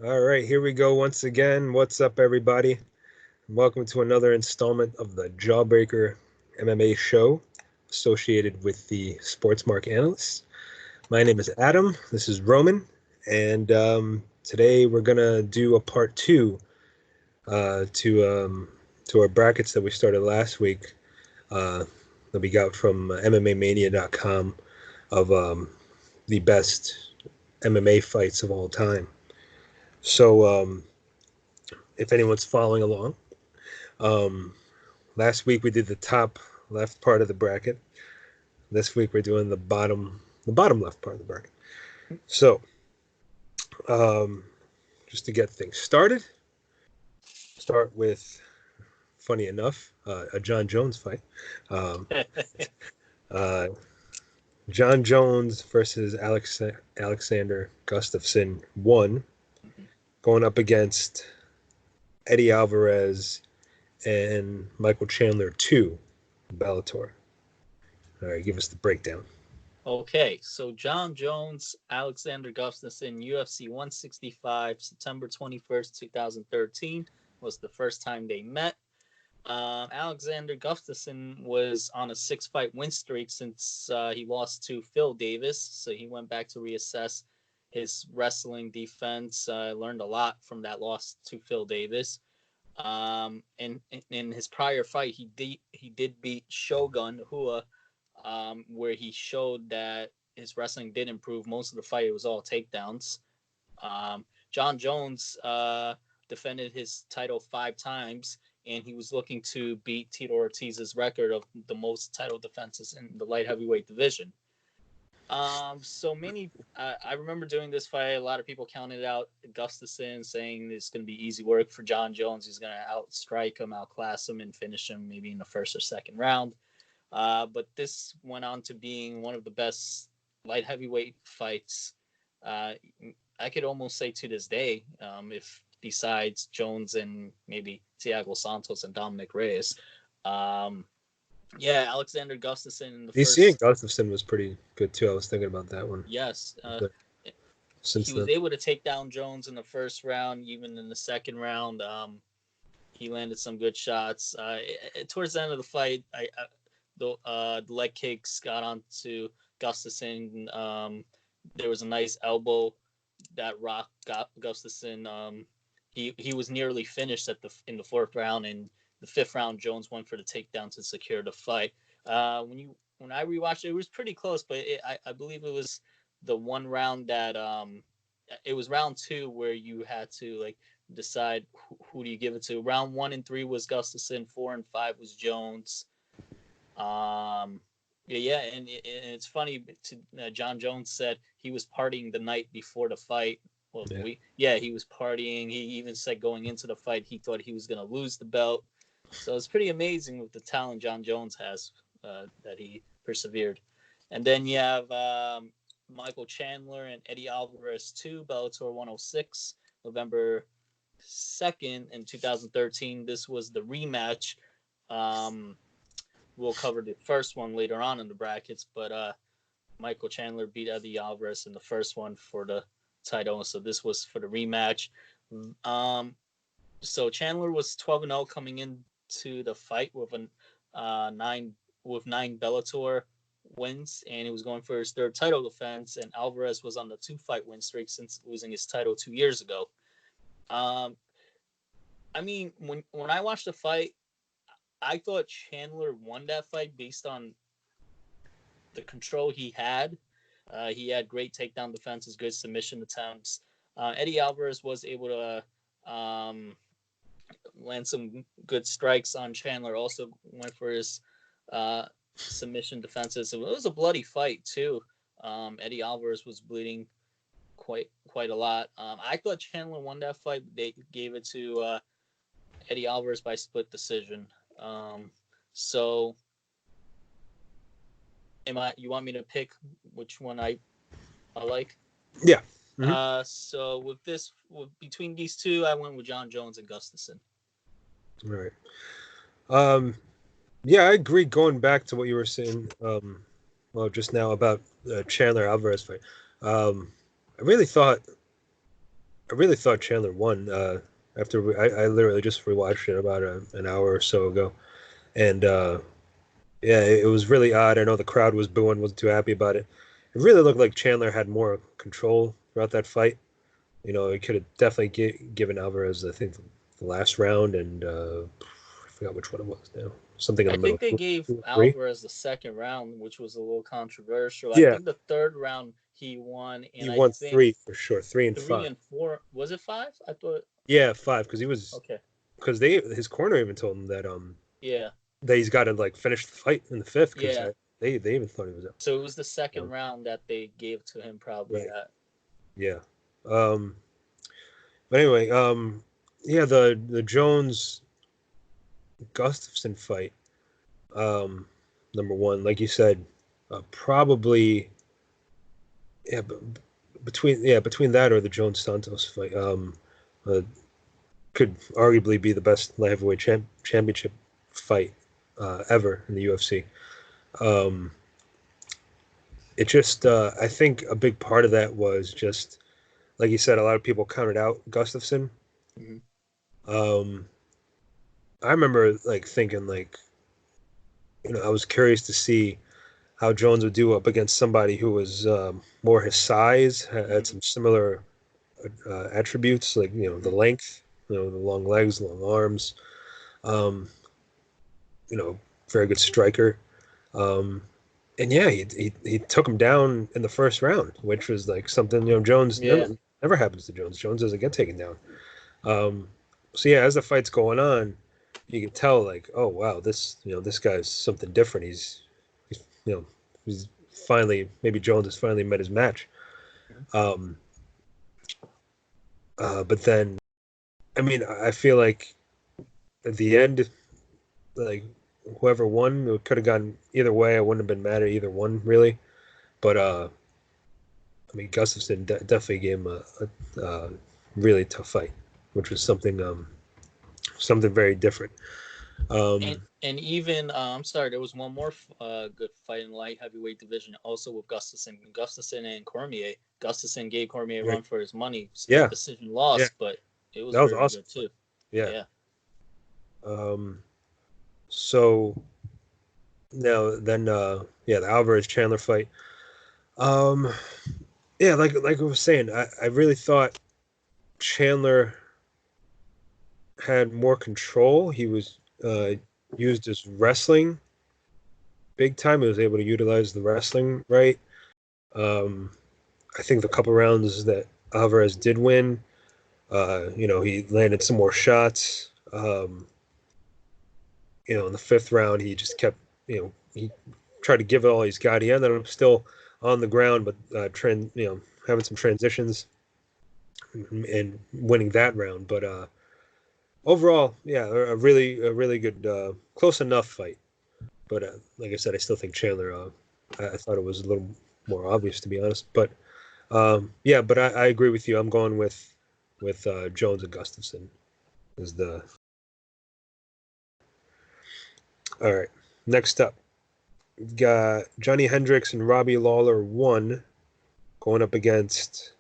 All right, here we go once again. What's up, everybody? Welcome to another installment of the Jawbreaker MMA show associated with the Sportsmark Analysts. My name is Adam. This is Roman. And today we're going to do a part two to our brackets that we started last week that we got from MMAmania.com of the best MMA fights of all time. So, if anyone's following along, um, last week we did the top left part of the bracket. This week we're doing the bottom left part of the bracket. So, um, just to get things started, start with, funny enough, a John Jones fight. Um, uh, John Jones versus Alexander Gustafsson 1, going up against Eddie Alvarez and Michael Chandler 2, Bellator. All right, give us the breakdown. Okay, so John Jones, Alexander Gustafsson, UFC 165, September 21st, 2013 was the first time they met. Alexander Gustafsson was on a 6-fight win streak since he lost to Phil Davis, so he went back to reassess his wrestling defense. Learned a lot from that loss to Phil Davis. And in his prior fight, he did beat Shogun Hua, where he showed that his wrestling did improve. Most of the fight, it was all takedowns. John Jones defended his title 5 times, and he was looking to beat Tito Ortiz's record of the most title defenses in the light heavyweight division. I remember doing this fight. A lot of people counted out Gustafsson, saying it's going to be easy work for John Jones. He's going to outstrike him, outclass him, and finish him maybe in the first or second round. But this went on to being one of the best light heavyweight fights. I could almost say to this day, if besides Jones and maybe Thiago Santos and Dominic Reyes. Alexander Gustafsson in the DC and first. Gustafsson was pretty good too. I was thinking about that one. Yes. Since He was able to take down Jones in the first round, even in the second round. He landed some good shots. Towards the end of the fight, the leg kicks got onto Gustafsson. There was a nice elbow that rocked Gustafsson. He was nearly finished in the fourth round, and the fifth round Jones went for the takedown to secure the fight. When I rewatched it, it was pretty close, but I believe it was the one round that it was round 2 where you had to decide who do you give it to. Round 1 and 3 was Gustafsson, 4 and 5 was Jones. And it's funny. John Jones said he was partying the night before the fight. Well, he was partying. He even said going into the fight he thought he was going to lose the belt. So it's pretty amazing with the talent John Jones has that he persevered. And then you have Michael Chandler and Eddie Alvarez 2, Bellator 106, November 2nd in 2013. This was the rematch. We'll cover the first one later on in the brackets, but Michael Chandler beat Eddie Alvarez in the first one for the title, so this was for the rematch. So Chandler was 12-0 coming into the fight with nine Bellator wins, and he was going for his third title defense. And Alvarez was on the 2-fight win streak since losing his title 2 years ago. When I watched the fight, I thought Chandler won that fight based on the control he had. He had great takedown defenses, good submission attempts. Eddie Alvarez was able to land some good strikes on Chandler. Also went for his submission defenses. It was a bloody fight too. Eddie Alvarez was bleeding quite a lot. I thought Chandler won that fight. They gave it to Eddie Alvarez by split decision. So you want me to pick which one I like? Yeah. Mm-hmm. So between these two, I went with John Jones and Gustafsson. All right. Yeah, I agree. Going back to what you were saying, just now about Chandler Alvarez fight, I really thought really thought Chandler won. I literally just rewatched it about an hour or so ago, and yeah, it was really odd. I know the crowd was booing, wasn't too happy about it. It really looked like Chandler had more control throughout that fight. You know, he could have definitely given Alvarez, I think, the last round, and I forgot which one it was now. Something in I the middle, think they two, gave two or three. Alvarez the second round, which was a little controversial. I Yeah, think the third round he won, he and I won think three for sure, three and three five. and four, was it five? I thought. Yeah, five because he was Okay. because they his corner even told him Yeah. that he's got to like finish the fight in the fifth because Yeah. they even thought he was out. So it was the second So, round that they gave to him, probably right. at. Yeah. Um. But anyway, yeah, the Jones Gustafson fight. Um, number one, like you said, probably yeah, between that or the Jones Santos fight, uh, could arguably be the best light heavyweight championship fight ever in the UFC. Um, it just I think a big part of that was just like you said, a lot of people counted out Gustafson. Mhm. Um, I remember like thinking like I was curious to see how Jones would do up against somebody who was more his size, had Mhm. some similar attributes like the Mhm. length, the long legs, long arms, um, you know, very good striker. Um, and yeah, he took him down in the first round, which was like something Jones Yeah. never happens to Jones. Jones doesn't get taken down. Um, so yeah, as the fight's going on, you can tell like, oh wow, this guy's something different. He's he's finally maybe Jones has finally met his match. Mhm. Um, but then I mean I feel like at the end, like whoever won, it could have gone either way. I wouldn't have been mad at either one really. But I mean Gustafson definitely gave him a really tough fight, which was something very different. And Um, and even I'm sorry, there was one more good fight in light heavyweight division, also with Gustafson and Cormier. Gustafson gave Cormier a right. run for his money, split Yeah, decision yeah, loss, but it was that was very awesome good fight. too. Yeah. Yeah. Um, so now then, yeah, the Alvarez Chandler fight. Um, yeah, like I was saying, I really thought Chandler had more control. He was used his wrestling big time. He was able to utilize the wrestling right. Um, I think the couple rounds that Alvarez did win, he landed some more shots. In the fifth round, he just kept, he tried to give it all he's got. He ended up still on the ground, but having some transitions and winning that round. But overall, yeah, a really good, close enough fight. But like I said, I still think Chandler. I thought it was a little more obvious to be honest. But yeah, but I agree with you. I'm going with Jones and Gustafson as the. All right. Next up, we've got Johnny Hendricks and Robbie Lawler one going up against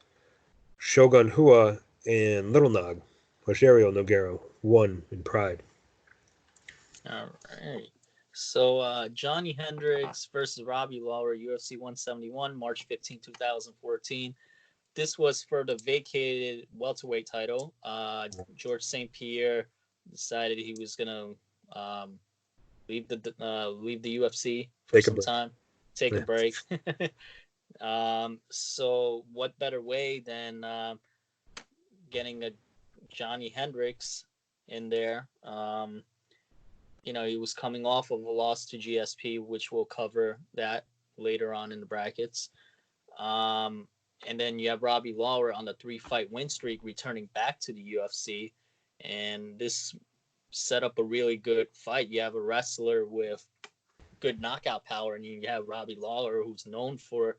Shogun Hua and Little Nog, Rogerio Nogueira one in Pride. All right. So Johnny Hendricks versus Robbie Lawler, UFC 171, March 15, 2014. This was for the vacated welterweight title. George St. Pierre decided he was gonna leave the UFC for Take a some break. time, take a Yeah. break. So what better way than getting a Johnny Hendricks in there? He was coming off of a loss to GSP, which we'll cover that later on in the brackets. Um, and then you have Robbie Lawler on the 3-fight win streak, returning back to the UFC, and this set up a really good fight. You have a wrestler with good knockout power, and you have Robbie Lawler, who's known for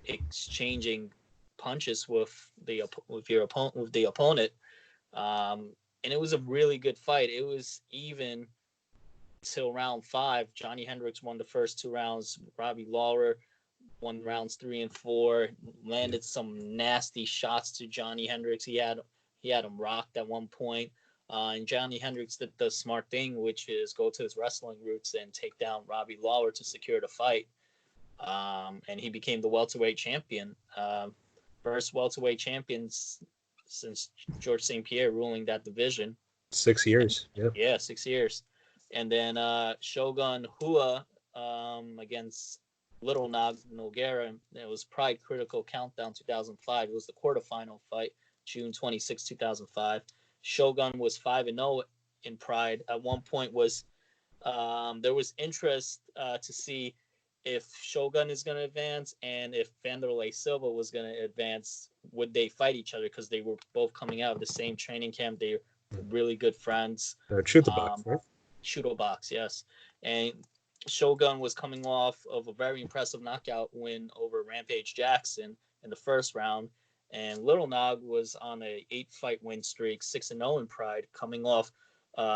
exchanging punches with the opponent. And it was a really good fight. It was even till round 5. Johnny Hendricks won the first 2 rounds. Robbie Lawler won rounds 3 and 4. Landed some nasty shots to Johnny Hendricks. He had him rocked at one point. And Johnny Hendricks did the smart thing, which is go to his wrestling roots and take down Robbie Lawler to secure the fight. And he became the welterweight champion. First welterweight champion since George St. Pierre ruling that division. 6 years. Yeah, 6 years. And then Shogun Hua against Little Nogueira. It was Pride Critical Countdown 2005. It was the quarterfinal fight, June 26, 2005. Shogun was 5-0 in Pride. At one point there was interest to see if Shogun is going to advance and if Vanderlei Silva was going to advance, would they fight each other? Because they were both coming out of the same training camp. They were really good friends. Shoot the box, right? Shooto box, yes. And Shogun was coming off of a very impressive knockout win over Rampage Jackson in the first round. And Little Nog was on a 8-fight win streak, 6-0 in Pride, coming off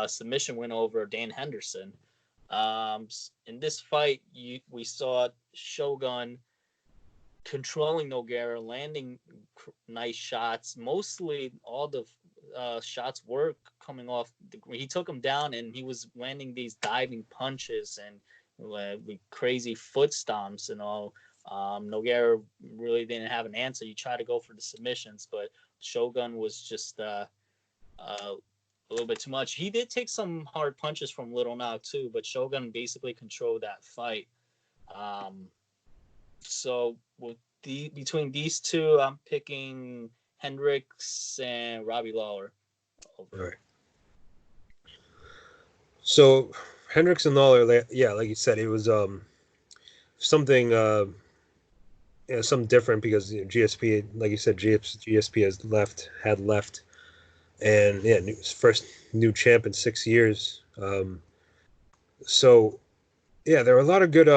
submission win over Dan Henderson. In this fight, we saw Shogun controlling Nogueira, landing nice shots. Mostly all the shots were coming off. He took him down, and he was landing these diving punches and crazy foot stomps and all. Nogueira really didn't have an answer. He tried to go for the submissions, but Shogun was just a little bit too much. He did take some hard punches from Little Nog too, but Shogun basically controlled that fight. So between these two, I'm picking Hendricks and Robbie Lawler. All right. So Hendricks and Lawler, yeah, like you said, it was something something different because GSP, like you said, GSP had left, and yeah, his first new champ in 6 years. So yeah, there were a lot of good.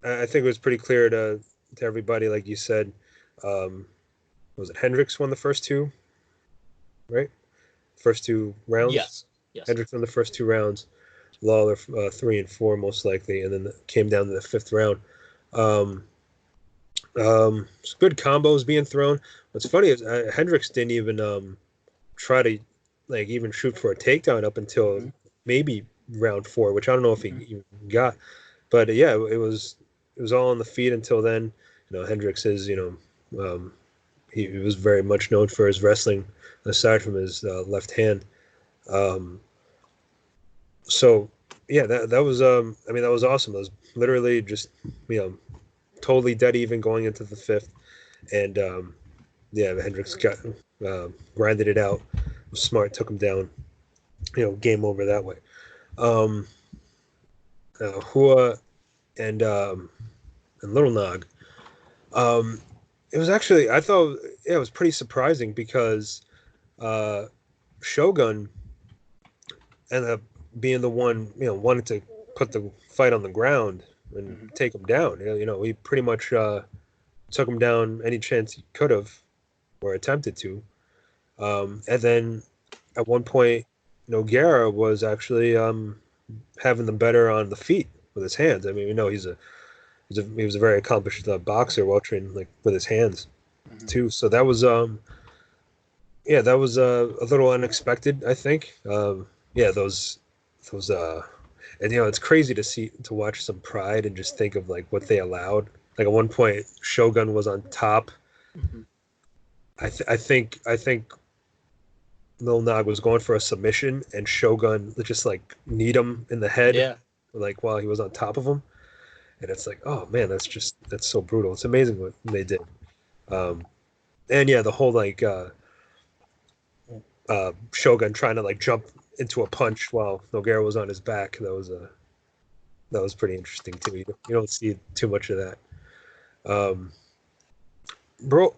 I think it was pretty clear to everybody, like you said. Was it Hendricks won the first two, right? First 2 rounds. Yes. Hendricks won the first 2 rounds. Lawler 3 and 4 most likely, and then came down to the 5th round. Good combos being thrown. What's funny is Hendricks didn't even try to even shoot for a takedown up until maybe round 4, which I don't know if he even got. But yeah, it was all on the feet until then. Hendricks is he was very much known for his wrestling aside from his left hand. So yeah, that was that was awesome. That was literally just totally dead even going into the 5th, and Hendricks got grinded it out. Was smart, took him down. Game over that way. Hua and Little Nog. It was actually, I thought it was pretty surprising because Shogun ended up being the one wanted to put the fight on the ground and take him down. He pretty much took him down any chance he could have or attempted to. And then at one point, Nogueira was actually having them better on the feet with his hands. I mean, he was a very accomplished boxer, well trained with his hands too. So that was that was a little unexpected, I think. Those and it's crazy to watch some Pride and just think of what they allowed. At one point, Shogun was on top. I think Lil Nog was going for a submission, and Shogun just kneed him in the head, while he was on top of him. And it's oh man, that's so brutal. It's amazing what they did. And yeah, the whole Shogun trying to jump into a punch while Nogueira was on his back. That was pretty interesting too. You don't see too much of that.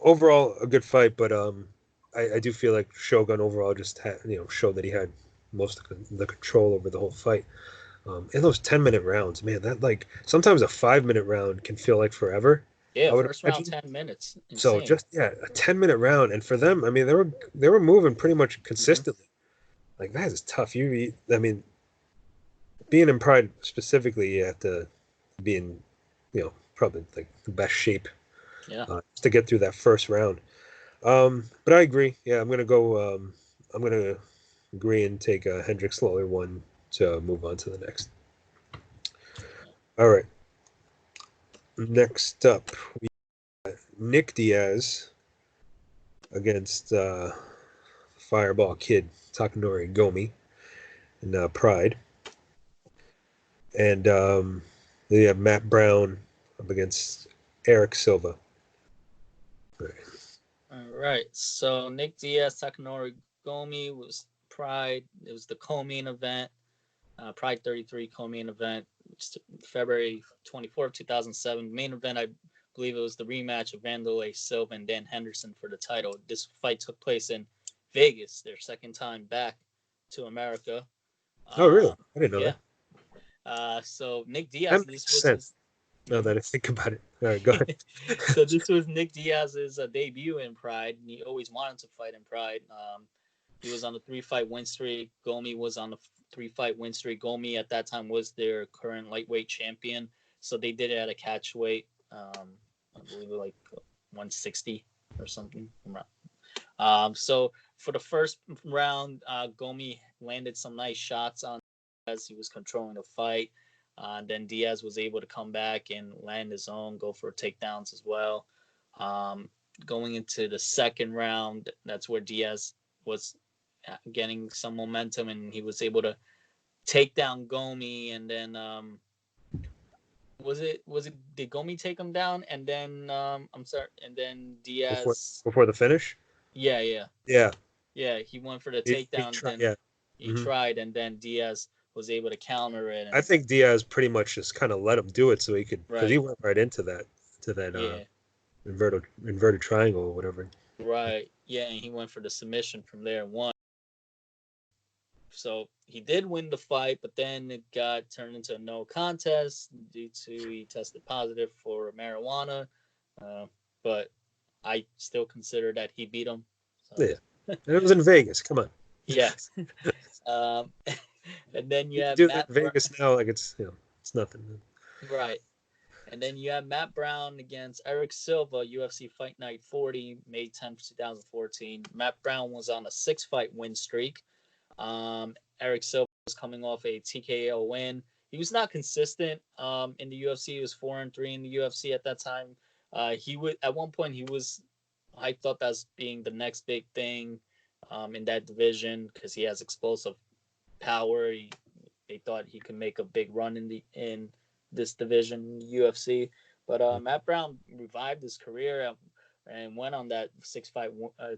Overall a good fight, but I do feel like Shogun overall just had showed that he had most of the control over the whole fight. In those 10-minute rounds, man, that sometimes a 5-minute round can feel like forever. Yeah, first round 10 minutes. Insane. So just a 10-minute round, and for them, I mean, they were moving pretty much consistently. That is tough. Being in Pride specifically, you have to be in probably like the best shape Yeah. to get through that first round. But I agree. Yeah, I'm gonna go. I'm gonna agree and take a Hendricks Lawler one to move on to the next. All right. Next up, we got Nick Diaz against Fireball Kid Takanori Gomi in Pride, and then you have Matt Brown up against Eric Silva. All right. So Nick Diaz, Takanori Gomi was Pride. It was the co-main event, Pride 33 co-main event, February 24th, 2007. Main event, I believe it was the rematch of Wanderlei Silva and Dan Henderson for the title. This fight took place in Vegas, their second time back to America. Oh, really? I didn't know Yeah. that. So Nick That Diaz, this makes was sense his. now that I think about it. All right, go ahead. So this was Nick Diaz's debut in Pride, and he always wanted to fight in Pride. He was on the 3-fight win streak. Gomi was on the 3-fight win streak. Gomi at that time was their current lightweight champion, so they did it at a catch weight. I believe it like 160 or something. So for the first round, Gomi landed some nice shots on as he was controlling the fight. Then Diaz was able to come back and land his own, go for takedowns as well. Going into the second round, that's where Diaz was getting some momentum, and he was able to take down Gomi. And then did Gomi take him down? And then I'm sorry, and then before Diaz. before the finish. Yeah, yeah. Yeah, Yeah, he went for the he takedown. tried. Then Yeah, he hmm tried, and then Diaz was able to counter it. I And think Diaz pretty much just kind of let him do it so he could, because he right, went right into that yeah, inverted triangle or whatever. right, yeah, and he went for the submission from there and won. So he did win the fight, but then it got turned into a no contest due to he tested positive for marijuana. Uh, but I still consider that he beat him. So Yeah, and it was in Vegas. Come on, yeah. Um, and then you you can have do that Matt in Vegas now, like it's nothing. right. And then you have Matt Brown against Eric Silva, UFC Fight Night 40, May 10th, 2014. Matt Brown was on a 6-fight win streak. Eric Silva was coming off a TKO win. He was not consistent in the UFC. He was 4-3 in the UFC at that time. He would at one point he was. I thought that's being the next big thing in that division because he has explosive power. They thought he could make a big run in this division, UFC. But Matt Brown revived his career and went on that 6-fight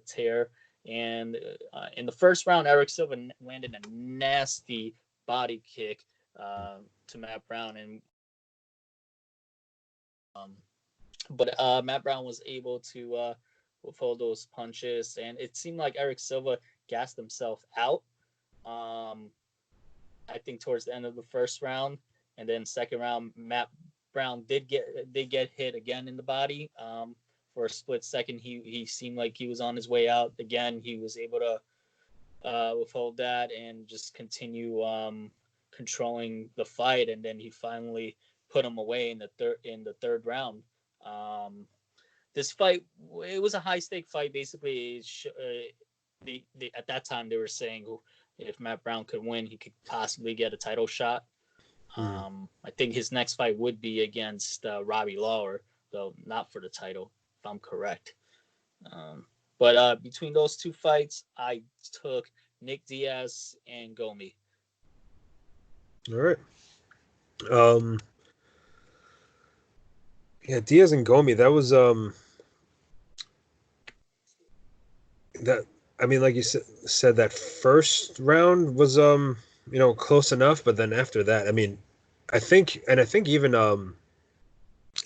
tear. And in the first round, Eric Silva landed a nasty body kick to Matt Brown, and um, but Matt Brown was able to withhold those punches, and it seemed like Eric Silva gassed himself out. Um, I think towards the end of the first round, and then second round, Matt Brown did get hit again in the body. For a split second, he seemed like he was on his way out. Again, he was able to withhold that and just continue controlling the fight, and then he finally put him away in the third round. Um, this fight, it was a high stake fight. Basically, at that time they were saying if Matt Brown could win, he could possibly get a title shot. Mm. I think his next fight would be against Robbie Lawler, though not for the title, if I'm correct. Um, but between those two fights, I took Nick Diaz and Gomi. All right. Um, yeah, Diaz and Gomi. That was that. I mean, like you said, that first round was close enough, but then after that, I mean, I think even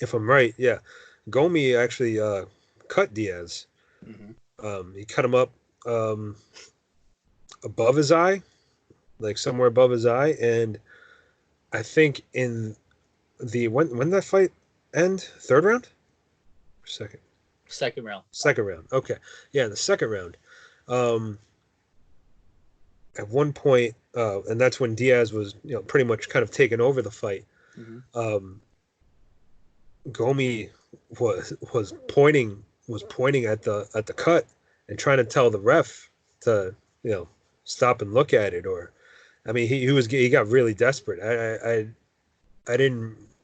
if I'm right, yeah, Gomi actually cut Diaz. Mm-hmm. He cut him up um, above his eye, like somewhere above his eye, and I think in the when that fight end, third round, second, Second round. second round. Okay, yeah, in the second round. Um, at one point, and that's when Diaz was pretty much kind of taking over the fight. Mm-hmm. Um, Gomi was pointing at the cut and trying to tell the ref to, stop and look at it. Or I mean, he got really desperate. I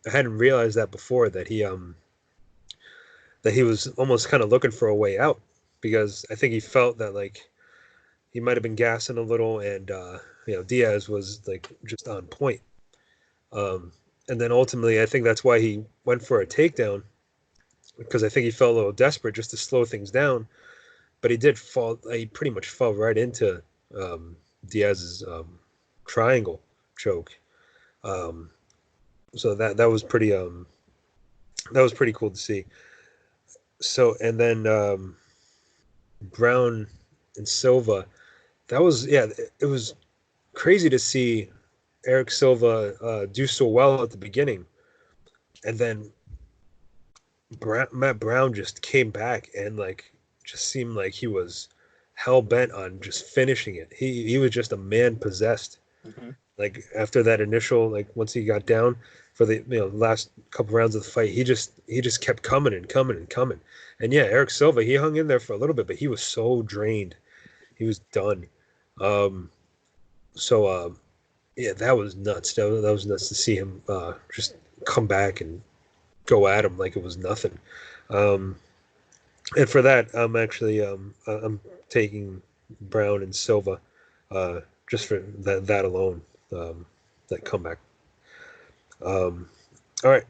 hadn't realized that before, that he was almost kind of looking for a way out, because I think he felt that, like, he might have been gassing a little, and Diaz was like just on point. Um, and then ultimately, I think that's why he went for a takedown, because I think he felt a little desperate just to slow things down. But he did fall. He pretty much fell right into Diaz's triangle choke. Um, so that was pretty cool to see. So, and then Brown and Silva. That was, yeah. It was crazy to see Eric Silva do so well at the beginning, and then Matt Brown just came back and, like, just seemed like he was hell bent on just finishing it. He was just a man possessed. Mm-hmm. Like, after that initial, like, once he got down for the last couple rounds of the fight, he just kept coming and coming and coming. And yeah, Eric Silva, he hung in there for a little bit, but he was so drained. He was done. Um, so yeah, that was nuts. That was nuts to see him just come back and go at him like it was nothing. Um, and for that, I'm taking Brown and Silva, just for that alone, that comeback. Um, all right,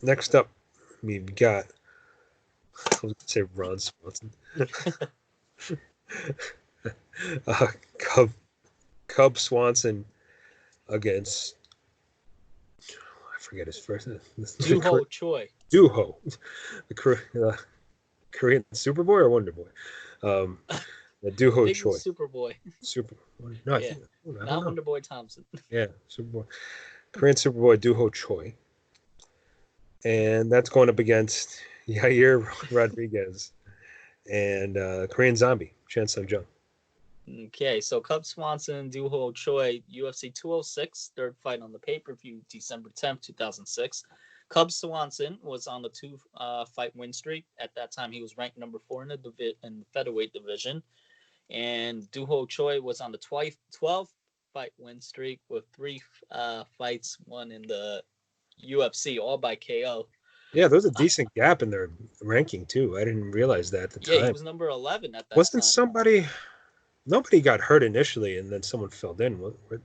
next up, we got, I was gonna say Ron Swanson, uh, Cub Cub Swanson against, I forget his first name. Duho Choi. Duho, the Korean Superboy or Wonder Boy, um, the I Duho think Choi. it's Superboy. Super. No, Yeah, I don't not know. Wonderboy Thompson. Yeah, Superboy. Korean Superboy Duho Choi, and that's going up against Yair Rodriguez and Korean Zombie Chan Sung Jung. Okay, so Cub Swanson, Duho Choi, UFC 206, third fight on the pay per view, December 10th, 2006. Cub Swanson was on the two fight win streak. At that time, he was ranked number 4 in the featherweight division. And Duho Choi was on the 12 fight win streak with 3 fights won in the UFC, all by KO. Yeah, there's a decent gap in their ranking too. I didn't realize that at the Yeah, he time. was number 11 at that Wasn't time. somebody? Nobody got hurt initially, and then someone filled in.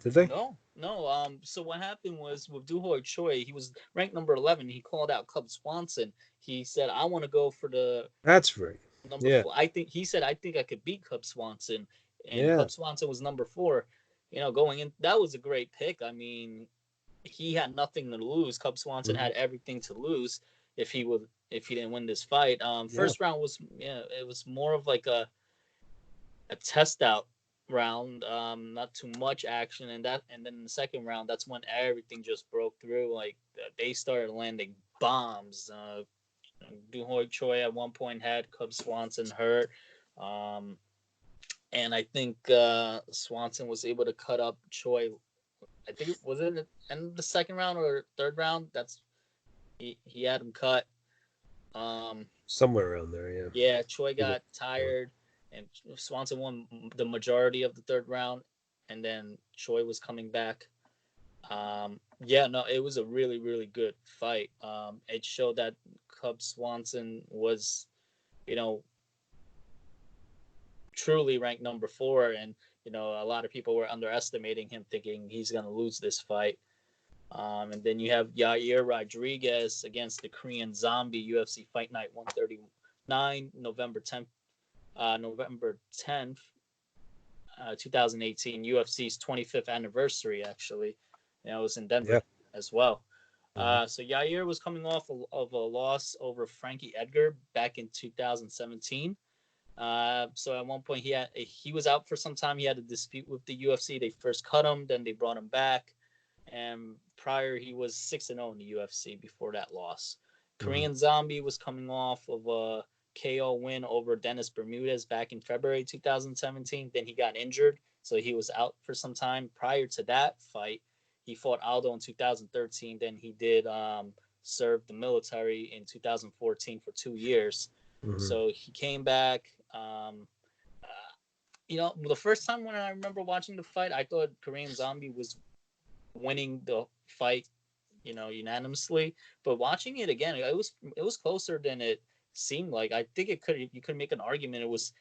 Did they? No, no. So what happened was with Duhoi Choi, he was ranked number 11. He called out Cub Swanson. He said, "I want to go for the That's right. number Yeah, 4." He said, "I think I could beat Cub Swanson," and yeah. Cub Swanson was number 4. Going in, that was a great pick. I mean, he had nothing to lose. Cub Swanson Mhm. had everything to lose if he didn't win this fight. Yeah. First round was, it was more of like a test out round, not too much action, and then in the second round, that's when everything just broke through. Like they started landing bombs. Duhoi Choi at one point had Cub Swanson hurt, um, and I think Swanson was able to cut up Choi. I think it was in the end of the second round or third round. That's he had him cut. Um, Somewhere around there. Yeah. Yeah, Choi got tired, and Swanson won the majority of the third round, and then Choi was coming back. Yeah, no, it was a really, really good fight. It showed that Cub Swanson was, you know, truly ranked number 4, and a lot of people were underestimating him, thinking he's gonna lose this fight. And then you have Yair Rodriguez against the Korean Zombie, UFC Fight Night 139, November 10th, 2018, UFC's 25th anniversary, actually. It was in Yeah. Denver as well. Mhm. So Yair was coming off of a loss over Frankie Edgar back in 2017. So at one point he was out for some time. He had a dispute with the UFC. They first cut him, then they brought him back. And prior, he was 6-0 in the UFC before that loss. Mhm. Korean Zombie was coming off of a KO win over Dennis Bermudez back in February 2017. Then he got injured, so he was out for some time. Prior to that fight, he fought Aldo in 2013. Then he did served the military in 2014 for 2 years. Hmm. So he came back. The first time when I remember watching the fight, I thought Korean Zombie was winning the fight, unanimously. But watching it again, it was closer than it seemed like. I think you could make an argument it was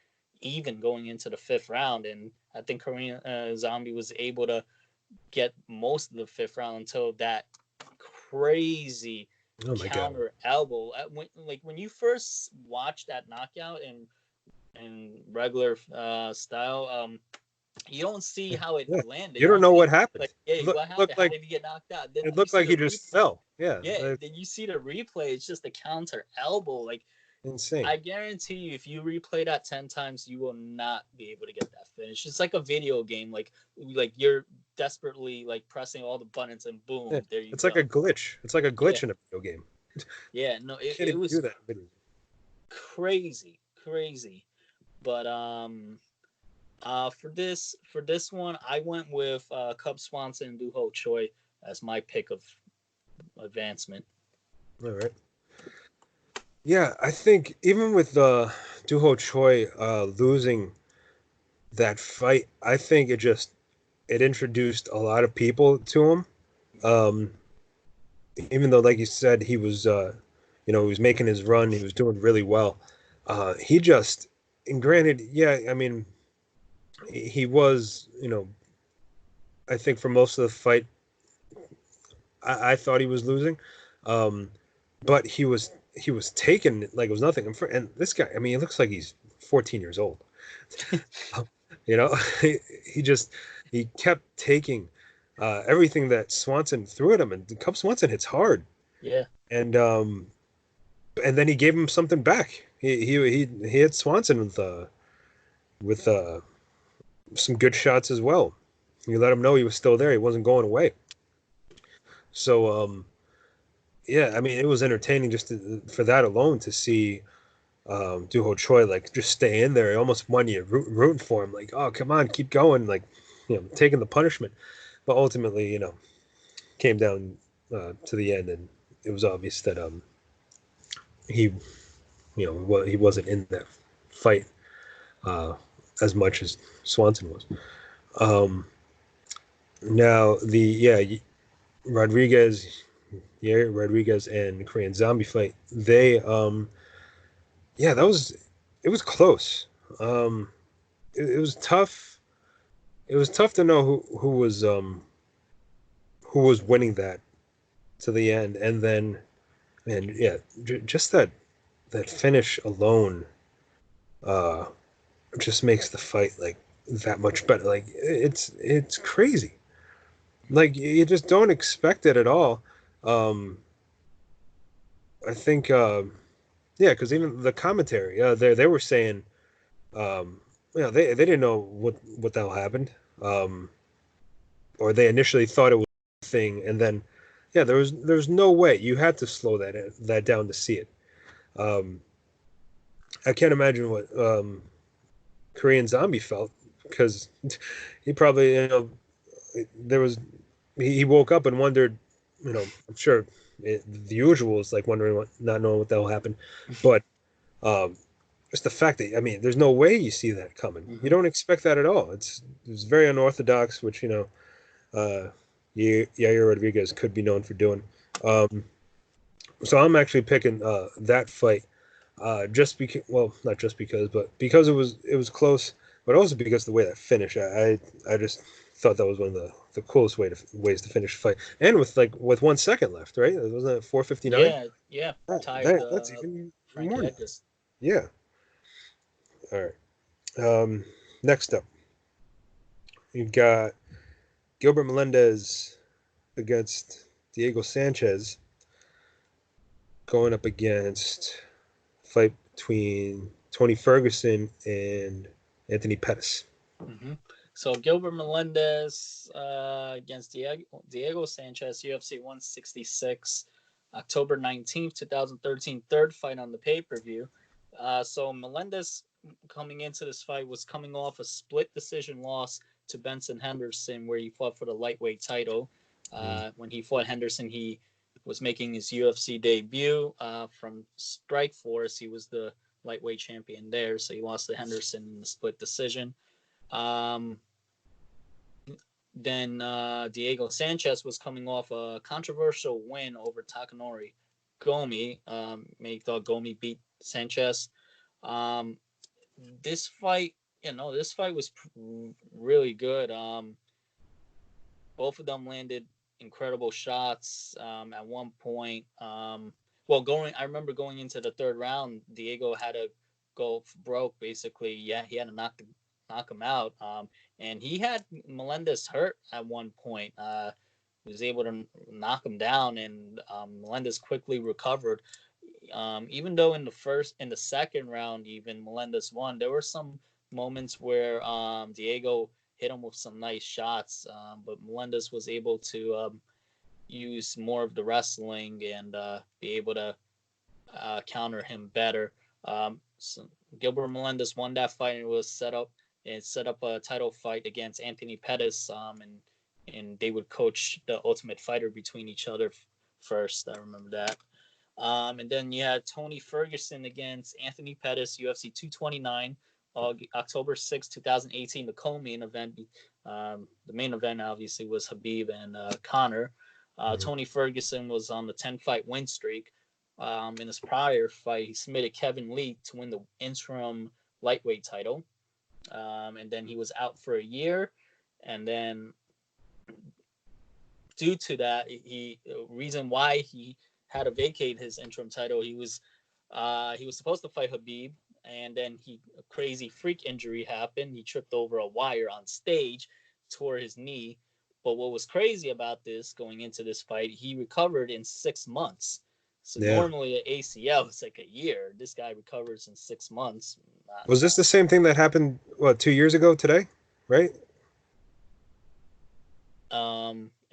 even going into the fifth round, and I think Korean Zombie was able to get most of the fifth round until that crazy Oh my God. counter elbow. When you first watch that knockout in regular style, you don't see how it Yeah. landed. You don't You know think what happened. like, hey, Look, what looked happened? How like did he get knocked out? Then it you looked see like the he just replay. fell. Yeah, Yeah, then you see the replay. It's just a counter elbow. Like insane. I guarantee you, if you replay that 10 times, you will not be able to get that finish. It's like a video game. Like you're desperately like pressing all the buttons, and Yeah. boom, there you It's like go. a glitch. It's like a Yeah, glitch in a video game. yeah. No, You it, can't it even was do that in video. crazy, crazy. But for this one, I went with Cub Swanson and Doo Ho Choi as my pick of advancement. All right. Yeah, I think even with Duho Choi losing that fight, I think it introduced a lot of people to him. Um, Even though, like you said, he was making his run, he was doing really well. He just, and granted, yeah, I mean, he was, I think for most of the fight, I thought he was losing, um, but he was taken like it was nothing. And this guy, I mean, he looks like he's 14 years old. You know, he just he kept taking everything that Swanson threw at him, and Cub Swanson hits hard, Yeah, and then he gave him something back. He hit Swanson with some good shots as well. He let him know he was still there. He wasn't going away. So yeah, I mean, it was entertaining for that alone to see Duho Choi like just stay in there. He almost won you rooting for him, like, oh come on, keep going, like taking the punishment. But ultimately, came down to the end, and it was obvious that he he wasn't in that fight uh, as much as Swanson was. Um, Now Rodriguez, Rodriguez and Korean Zombie fight. Yeah, it was close. Um, it was tough. It was tough to know who was winning that to the end, and then man, yeah, just that finish alone, uh, just makes the fight like that much better. Like it's crazy. Like you just don't expect it at all. Um, I think yeah, because even the commentary, they were saying, um, they didn't know what the hell happened, um, or they initially thought it was a thing, and then yeah, there was no way you had to slow that down to see it. Um, I can't imagine what Korean Zombie felt because he probably there was he woke up and wondered, I'm sure the usual is like wondering not knowing what the hell happened, but um, just the fact that I mean, there's no way you see that coming. You hmm don't expect that at all. It's very unorthodox, which Yair Rodriguez could be known for doing. Um, so I'm actually picking that fight just because, well, not just because, but because it was close, but also because the way that finished, I just thought that was one of the coolest ways to finish the fight, and with 1 second left, right? Wasn't it 4:59? yeah, yeah. Tied That's even Frankie more. Edgar. Yeah. All right. Next up, you've got Gilbert Melendez against Diego Sanchez going up against fight between Tony Ferguson and Anthony Pettis. hmm So Gilbert Melendez against Diego Sanchez, UFC 166, October 19th, 2013, third fight on the pay-per-view. So Melendez coming into this fight was coming off a split decision loss to Benson Henderson, where he fought for the lightweight title. Mm. When he fought Henderson, he was making his UFC debut from Strikeforce. He was the lightweight champion there, so he lost to Henderson in the split decision. Um, then Diego Sanchez was coming off a controversial win over Takanori Gomi. Many thought Gomi beat Sanchez. Um, this fight, this fight was really good. Both of them landed incredible shots. At one point, I remember going into the third round, Diego had to go broke. Basically, yeah, he had to knock him out. And he had Melendez hurt at one point. He was able to knock him down, and Melendez quickly recovered. Even though in the second round, even Melendez won, there were some moments where Diego hit him with some nice shots, but Melendez was able to use more of the wrestling and be able to counter him better. So Gilbert Melendez won that fight, and it was set up a title fight against Anthony Pettis, and they would coach the Ultimate Fighter between each other first. I remember that. And then you had Tony Ferguson against Anthony Pettis, UFC 229, October 6, 2018, the co-main event. The main event, obviously, was Khabib and Conor. Tony Ferguson was on the 10-fight win streak. In his prior fight, he submitted Kevin Lee to win the interim lightweight title. And then he was out for a year. And then due to that, reason why he had to vacate his interim title, he was supposed to fight Khabib, and then a crazy freak injury happened. He tripped over a wire on stage, tore his knee. But what was crazy about this, going into this fight, he recovered in 6 months. So normally an ACL is like a year. This guy recovers in 6 months. Was this the same thing that happened 2 years ago today, right?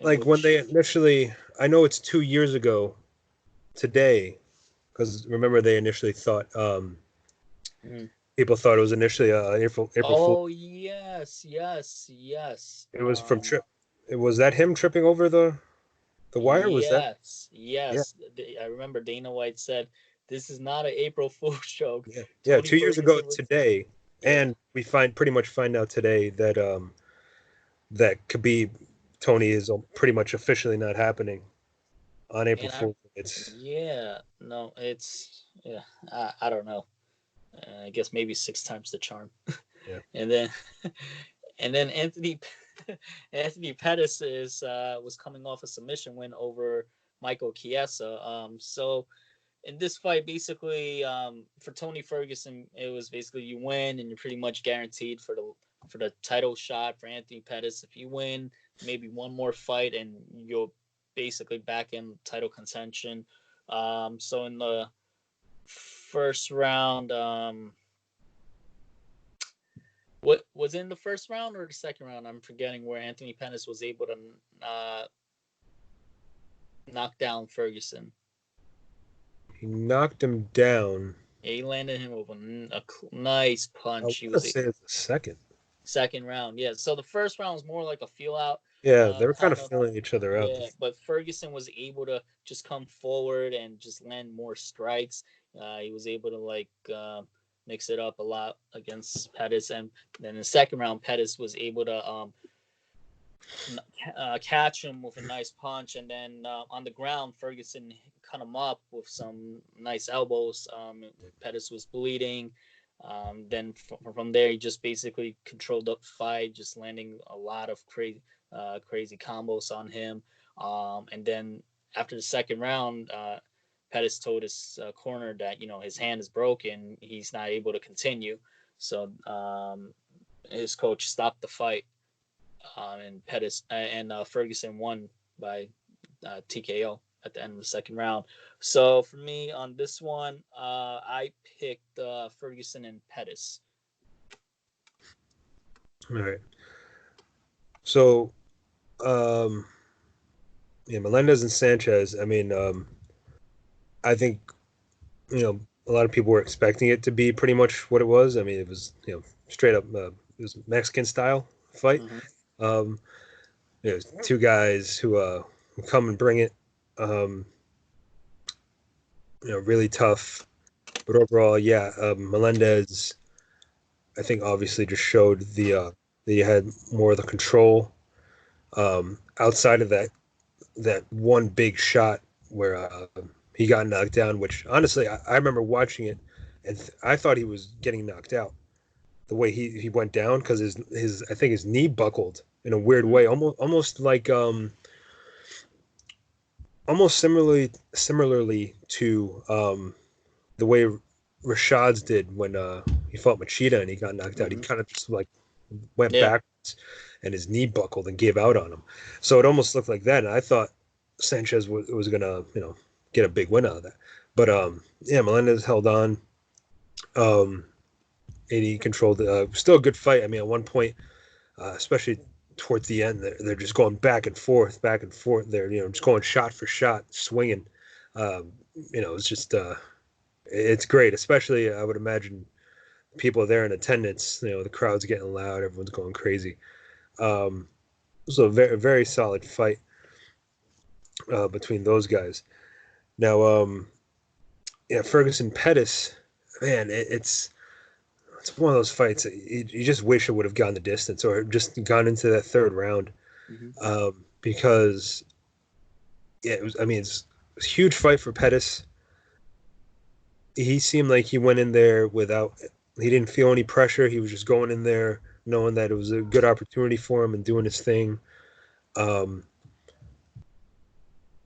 Like when they initially, I know it's 2 years ago today, because remember they initially thought people thought it was initially April Fool. Oh yes. It was from trip. Was that him tripping over the wire? Was that? Yes. I remember Dana White said, "This is not an April Fool's joke." Yeah. 2 years ago today, and we pretty much find out today that that Khabib Tony is pretty much officially not happening on April Fool's. I don't know. I guess maybe 6 times the charm. Yeah. and then Anthony Pettis was coming off a submission win over Michael Chiesa. So in this fight, basically, for Tony Ferguson, it was basically you win and you're pretty much guaranteed for the title shot. For Anthony Pettis, if you win maybe one more fight and you'll basically back in title contention. So in the first round, what was in the first round or the second round? I'm forgetting, where Anthony Pettis was able to knock down Ferguson. He knocked him down. Yeah, he landed him with a nice punch. I would say it's the second round. Yeah, so the first round was more like a feel out. Yeah, they were kind of feeling each other out. Yeah, but Ferguson was able to just come forward and just land more strikes. He was able to mix it up a lot against Pettis, and then in the second round, Pettis was able to catch him with a nice punch, and then on the ground, Ferguson cut him up with some nice elbows. Pettis was bleeding. Then from there, he just basically controlled the fight, just landing a lot of crazy combos on him. And then after the second round, Pettis told his corner that his hand is broken, he's not able to continue. So his coach stopped the fight, and Pettis and Ferguson won by TKO at the end of the second round. So for me on this one, I picked Ferguson and Pettis. All right. So, Melendez and Sanchez. I mean, I think a lot of people were expecting it to be pretty much what it was. I mean, it was straight up it was Mexican style fight. Mm-hmm. Two guys who come and bring it. really tough. But overall, yeah, Melendez, I think obviously just showed that he had more of the control. Outside of that one big shot where he got knocked down, which honestly I remember watching it, and I thought he was getting knocked out the way he went down because his I think his knee buckled in a weird Mm-hmm. way, almost like almost similarly to the way Rashad's did when he fought Machida and he got knocked out. He Mm-hmm. kind of just like went Yeah. backwards and his knee buckled and gave out on him. So it almost looked like that. And I thought Sanchez was gonna get a big win out of that. But yeah, Melendez held on. Um, and he controlled. Still a good fight. I mean, at one point, especially towards the end, they're just going back and forth, back and forth. They're just going shot for shot, swinging. Um, it's just it's great. Especially, I would imagine people there in attendance. The crowd's getting loud, everyone's going crazy. It was a very very solid fight between those guys. Now, yeah, Ferguson Pettis, man, it's one of those fights that you just wish it would have gone the distance or just gone into that third round, Mm-hmm. because yeah, it was. I mean, it's a huge fight for Pettis. He seemed like he went in there without. He didn't feel any pressure. He was just going in there knowing that it was a good opportunity for him and doing his thing. Um,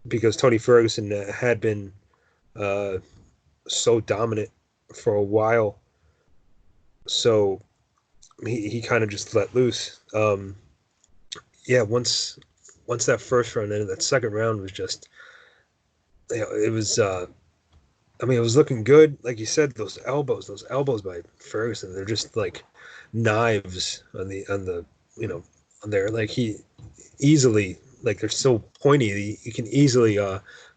because Tony Ferguson had been uh, so dominant for a while, so he kind of just let loose. Yeah, once that first round ended, that second round was just it was. I mean, it was looking good, like you said. Those elbows by Ferguson, they're just like knives on the you know on there. Like he easily, like they're so pointy. You can easily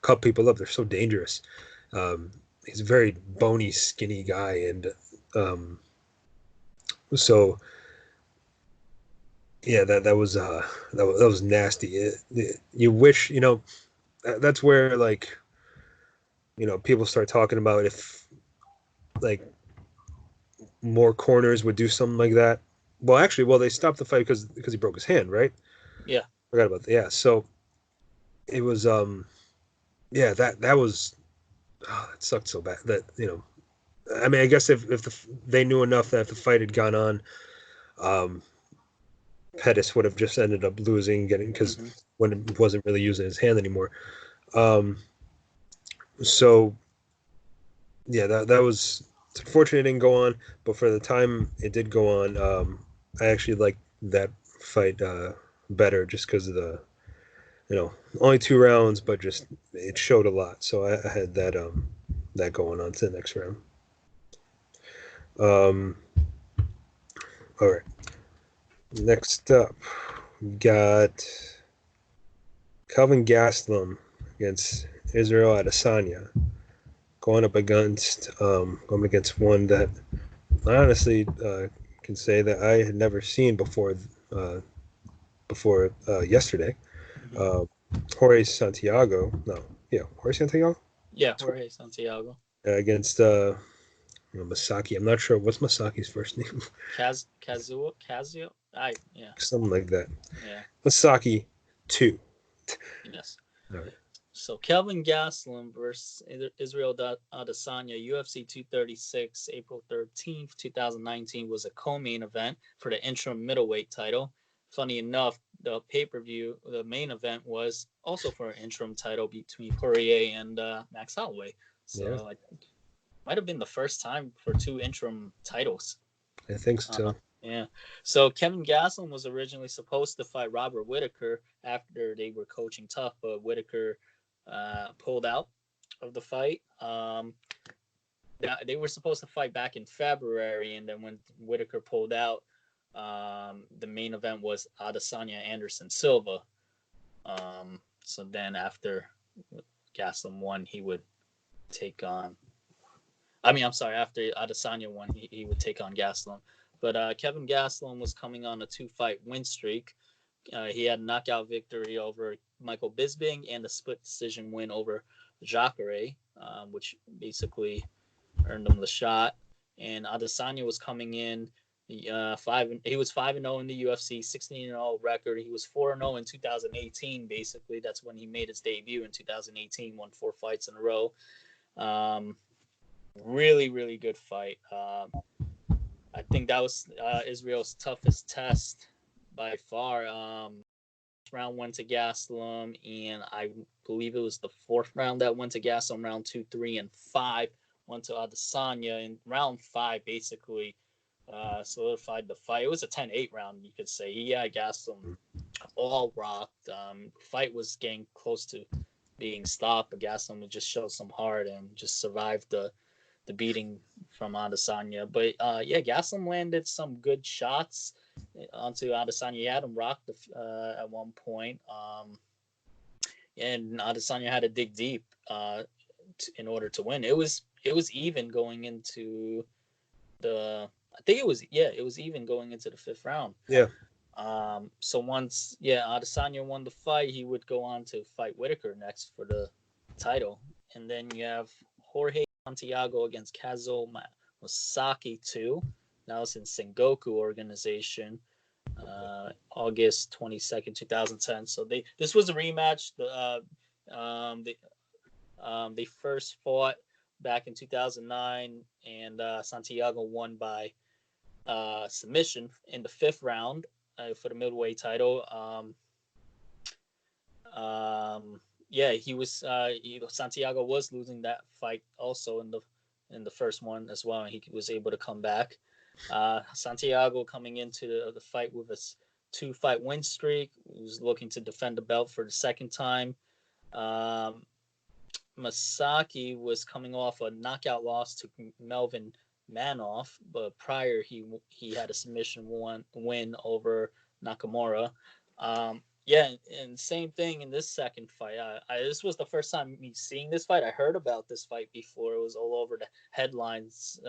cut people up. They're so dangerous. He's a very bony, skinny guy, and um, so yeah, that was nasty. You wish that's where like people start talking about if like more corners would do something like that. Well, actually, they stopped the fight because he broke his hand, right? Yeah. Forgot about that. Yeah, so it was yeah, that was that sucked so bad that I mean I guess if they knew enough that if the fight had gone on, um Pettis would have just ended up losing, getting because Mm-hmm. when he wasn't really using his hand anymore. Um, so yeah, that was it's unfortunate it didn't go on, but for the time it did go on, I actually liked that fight better just because of the only 2 rounds, but just it showed a lot. So I had that going on to the next round. Um, all right, next up we got Calvin Gastelum against Israel Adesanya, going against one that I honestly can say that I had never seen uh, before yesterday. Mm-hmm. Uh, Jorge Santiago, no, yeah, Jorge Santiago Yeah, Jorge Santiago. against Masaki. I'm not sure what's Masaki's first name, Kazio. Yeah. something like that. Yeah. Masaki 2. Yes. All right. So Kelvin Gastelum versus Israel Adesanya, UFC 236, April 13th, 2019, was a co-main event for the interim middleweight title. Funny enough, the pay-per-view, the main event was also for an interim title between Poirier and Max Holloway. Yeah, So it might have been the first time for two interim titles. I think Uh, so. yeah. So Kevin Gastelum was originally supposed to fight Robert Whitaker after they were coaching tough, but Whitaker pulled out of the fight. They were supposed to fight back in February, and then when Whitaker pulled out, the main event was Adesanya Anderson Silva. So then after Gastelum won, he would take on. I mean, I'm sorry. After Adesanya won, he would take on Gastelum. But Kevin Gastelum was coming on a 2-fight win streak. He had a knockout victory over Michael Bisping and a split decision win over Jacare. which basically earned him the shot. And Adesanya was coming in. He was 5-0 in the UFC, 16-0 record. He was 4-0 in 2018. Basically, that's when he made his debut in 2018. Won 4 fights in a row. Really, really good fight. I think that was Israel's toughest test by far. Round went to Gastelum, and I believe it was the 4th round that went to Gastelum. Round 2, 3, and 5 went to Adesanya. In round 5, basically solidified the fight. It was a 10-8 round, you could say. He had Gastelum all rocked. Fight was getting close to being stopped, but Gastelum would just show some heart and just survived the beating from Adesanya. But yeah, Gastelum landed some good shots onto Adesanya. He had him rocked at one point. And Adesanya had to dig deep in order to win. It was even going into the. I think it was even going into the 5th round. Yeah. So once Adesanya won the fight, he would go on to fight Whitaker next for the title, and then you have Jorge Santiago against Kazuo Masaki 2. That was in Sengoku organization, August 22nd, 2010. So this was a rematch. They first fought back in 2009, and Santiago won by submission in the 5th round for the middleweight title. Santiago was losing that fight also in the first one as well, and he was able to come back. Santiago coming into the fight with a 2-fight win streak. He was looking to defend the belt for the 2nd time. Masaki was coming off a knockout loss to Melvin Manoff, but prior he had a submission win over Nakamura. And same thing in this second fight. This was the first time me seeing this fight. I heard about this fight before. It was all over the headlines.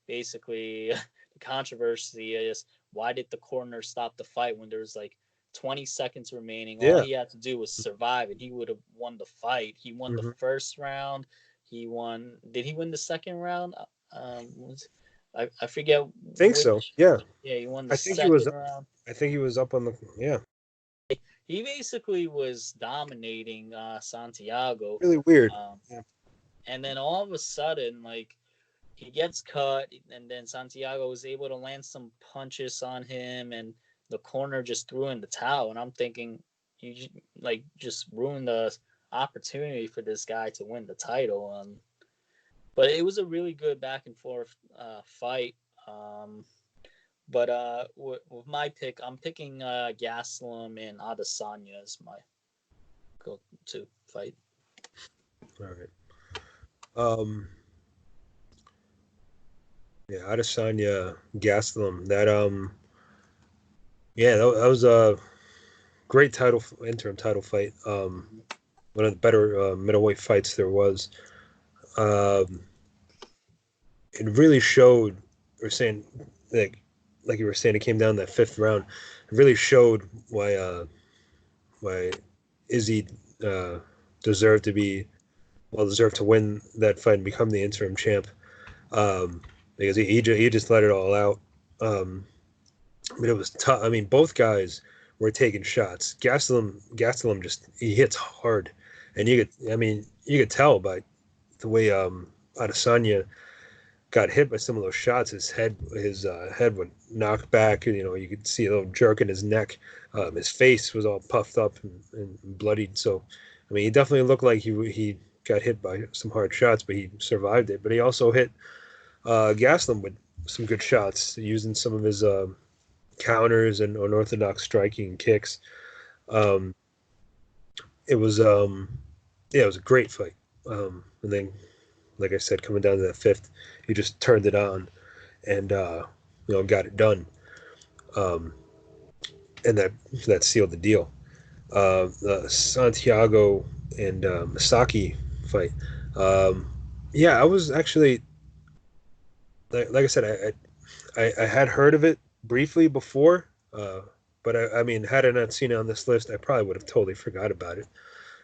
Basically, the controversy is, why did the corner stop the fight when there was like 20 seconds remaining? All he had to do was survive, and he would have won the fight. He won the 1st round. He won. Did he win the 2nd round? I forget. I think so. Yeah. Yeah, he won the 2nd round. I think he was up on the. Yeah. He basically was dominating Santiago. Really weird. And then all of a sudden, like, he gets cut, and then Santiago was able to land some punches on him, and the corner just threw in the towel. And I'm thinking, you just ruined the opportunity for this guy to win the title. But it was a really good back and forth fight. But with my pick, I'm picking Gastelum and Adesanya as my go-to fight. All right. Yeah, Adesanya, Gastelum. That was a great interim title fight. One of the better middleweight fights there was. It really showed. We're saying like you were saying, it came down that 5th round. It really showed why Izzy deserved to win that fight and become the interim champ. Because he just let it all out. But it was tough. I mean, both guys were taking shots. Gastelum he hits hard, and you could tell by the way Adesanya got hit by some of those shots. His head would knock back. You could see a little jerk in his neck. His face was all puffed up and bloodied. So, I mean, he definitely looked like he got hit by some hard shots, but he survived it. But he also hit Gastelum with some good shots, using some of his counters and unorthodox striking kicks. It was a great fight. And then, like I said, coming down to that 5th, he just turned it on and got it done. And that sealed the deal. The Santiago and Masaki fight. I was actually, like I said, I had heard of it briefly before, but I mean, had I not seen it on this list, I probably would have totally forgot about it.